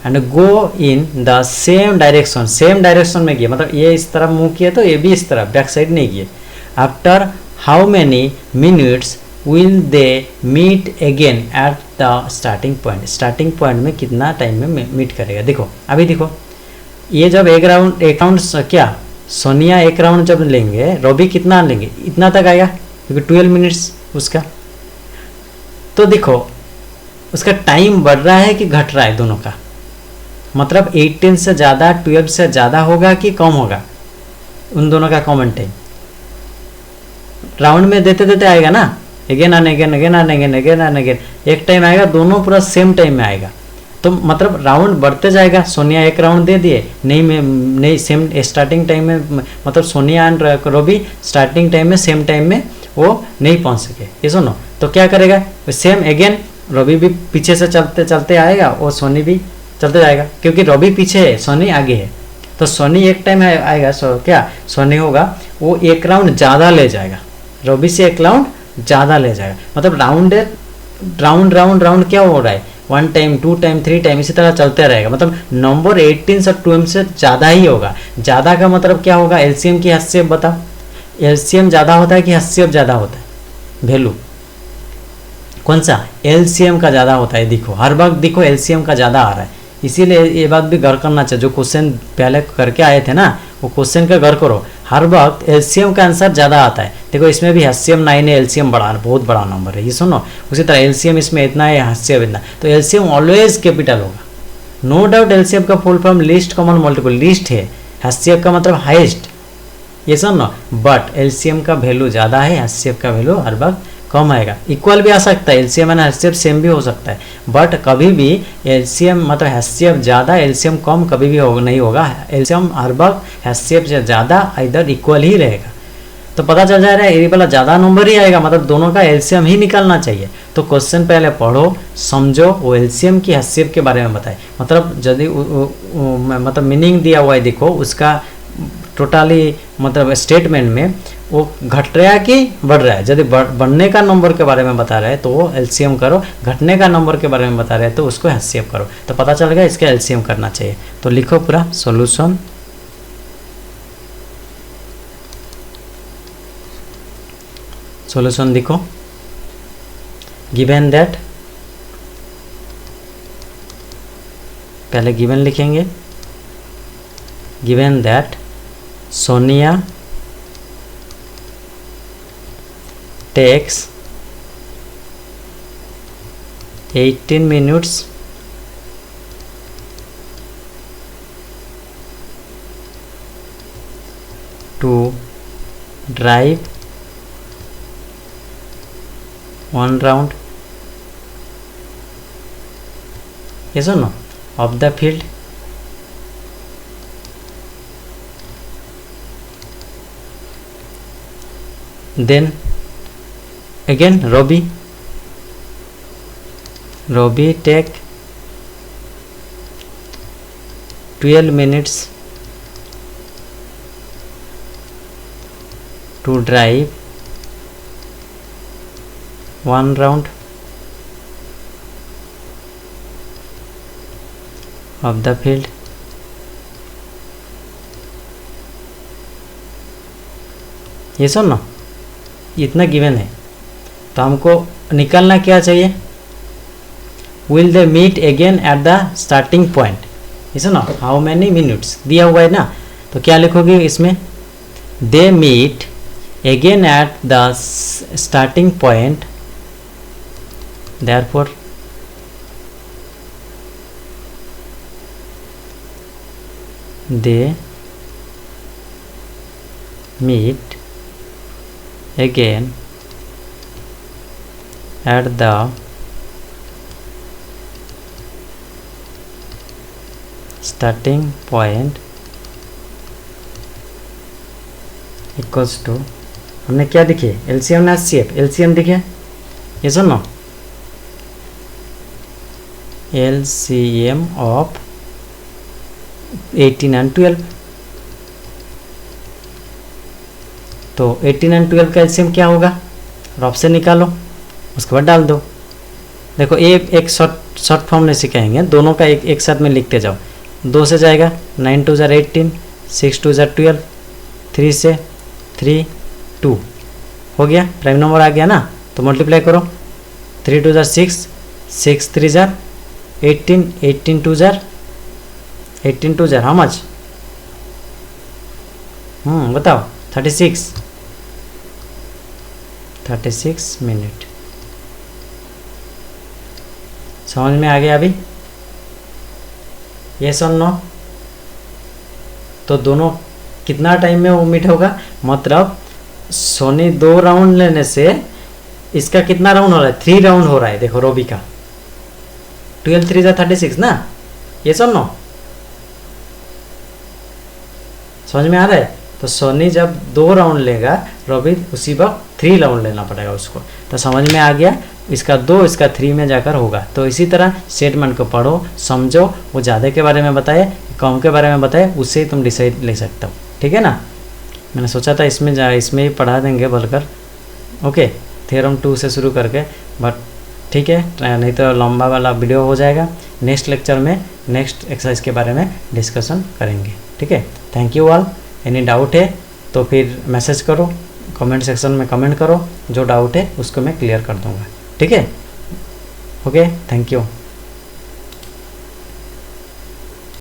Speaker 1: And go in the same direction में किए, मतलब ये इस तरफ मुंह किए तो ये भी इस तरफ, बैक साइड नहीं किए। After how many minutes will they meet again at the starting point में कितना टाइम में मीट करेगा। देखो अभी देखो, ये जब एक राउंड क्या सोनिया एक राउंड जब लेंगे, रवि कितना लेंगे, इतना तक आएगा, क्योंकि 12 मिनट्स उसका। तो देखो उसका टाइम बढ़ रहा है कि घट रहा है दोनों का, मतलब 18 से ज़्यादा 12 से ज़्यादा होगा कि कम होगा, उन दोनों का कॉमन टाइम राउंड में देते देते आएगा ना, again and again, again and again, again and again, एक टाइम आएगा, दोनों पूरा सेम टाइम में आएगा। तो मतलब राउंड बढ़ते जाएगा। सोनिया एक राउंड दे दिए, नहीं सेम स्टार्टिंग टाइम में, मतलब Sonia and Ravi starting time में सेम टाइम में वो नहीं पहुंच सके, ये सुनो। तो क्या करेगा, सेम अगेन रवि भी पीछे से चलते चलते आएगा और सोनी भी चलते जाएगा, क्योंकि रवि पीछे है, सोनी आगे है। तो सोनी एक टाइम आएगा, क्या सोनी होगा वो एक राउंड ज़्यादा ले जाएगा, रवि से एक राउंड ज़्यादा ले जाएगा। मतलब राउंड राउंड राउंड राउंड क्या हो रहा है, 1 टाइम 2 टाइम 3 टाइम इसी तरह चलते रहेगा। मतलब नंबर 18 से 2m से ज़्यादा ही होगा। ज़्यादा का मतलब क्या होगा, एलसीएम की हस्सियत बताओ, एलसीएम ज़्यादा होता है कि हस्सियत ज़्यादा होता है, वैल्यू कौन सा, एलसीएम का ज़्यादा होता है। देखो हर वक्त देखो एलसीएम का ज़्यादा आ रहा है, इसीलिए ये बात भी गौर करना चाहिए। जो क्वेश्चन पहले करके आए थे ना, वो क्वेश्चन का गौर करो, हर वक्त एलसीएम का आंसर ज़्यादा आता है। देखो इसमें भी हस्सियम 9 है, एलसीएम बड़ा बहुत बड़ा नंबर है, ये सुनो। उसी तरह एलसीएम इसमें इतना है, हस्सियम इतना, तो एलसीएम ऑलवेज कैपिटल होगा, नो डाउट। एलसीएम का full form least common multiple, least है, हस्सियम का मतलब हाइस्ट, ये सुनो। बट एलसीएम का वैल्यू ज़्यादा है, हस्सियम का वैल्यू हर वक्त कम आएगा। इक्वल भी आ सकता है, एलसीएम एंड हस्सियम सेम भी हो सकता है, बट कभी भी एलसीएम मतलब हस्सियम ज़्यादा एलसीएम कम कभी भी नहीं होगा। एलसीएम हर वक्त हस्सियम से ज़्यादा इधर इक्वल ही रहेगा। तो पता चल जा रहा है ये वाला ज़्यादा नंबर ही आएगा, मतलब दोनों का एलसीएम ही निकालना चाहिए। तो क्वेश्चन पहले पढ़ो, समझो, वो एलसीएम की हस्सियम के बारे में बताए। मतलब यदि मतलब मीनिंग दिया हुआ है, देखो उसका टोटली मतलब स्टेटमेंट में वो घट रहा है कि बढ़ रहा है। यदि बढ़ने का नंबर के बारे में बता रहे हैं तो वो एलसीएम करो, घटने का नंबर के बारे में बता रहे हैं तो उसको हस्सियम करो। तो पता चल गया इसका एलसीएम करना चाहिए। तो लिखो पूरा सॉल्यूशन, सॉल्यूशन लिखो। गिवन दैट, पहले गिवन लिखेंगे, given that Sonia takes 18 minutes to drive 1 round, yes or no, of the field. Then again Robbie take 12 minutes to drive 1 round of the field. yes or no, इतना given है। तो हमको निकालना क्या चाहिए, will they meet again at the starting point, इसे ना how many minutes दिया हुआ है ना। तो क्या लिखोगे इसमें, they meet again at the starting point, therefore they meet again at the starting point equals to, हमने क्या दिखे, एलसीएम ना एचसीएफ, एलसीएम दिखे, ये सुनो, एलसीएम ऑफ 18 and 12। तो 18 and 12 का एलसीएम क्या होगा, और ऑप्शन निकालो, उसके बाद डाल दो। देखो एक शॉर्ट फॉर्म में सिखाएंगे, दोनों का एक साथ में लिखते जाओ। 2 से जाएगा 9 2 18, 6 2 12, 3 से 3 2 हो गया, प्राइम नंबर आ गया ना। तो मल्टीप्लाई करो, 3 2 6, 6 3 18, 18 2 18 2 हाउ मच, बताओ, 36 मिनट। समझ में आ गया अभी, यस और नो। तो दोनों कितना टाइम में वो मीट होगा, मतलब सोनी 2 राउंड लेने से इसका कितना राउंड हो रहा है, 3 राउंड हो रहा है। देखो रोबी का 12 3 जा 36 ना, ये सुन नो, समझ में आ रहा है। तो सोनी जब 2 राउंड लेगा, रोबी उसी वक्त 3 राउंड लेना पड़ेगा उसको। तो समझ में आ गया, इसका 2 इसका 3 में जाकर होगा। तो इसी तरह स्टेटमेंट को पढ़ो, समझो, वो ज़्यादा के बारे में बताए कम के बारे में बताए, उससे तुम डिसाइड ले सकते हो। ठीक है ना, मैंने सोचा था इसमें ही पढ़ा देंगे बोलकर, ओके, थ्योरम 2 से शुरू करके, बट ठीक है, नहीं तो लंबा वाला वीडियो हो जाएगा। नेक्स्ट लेक्चर में नेक्स्ट एक्सरसाइज के बारे में डिस्कशन करेंगे। ठीक है, thank you all. Any doubt है तो फिर मैसेज करो, कमेंट सेक्शन में कमेंट करो, जो डाउट है उसको मैं क्लियर कर दूंगा। ठीक है, ओके, थैंक यू।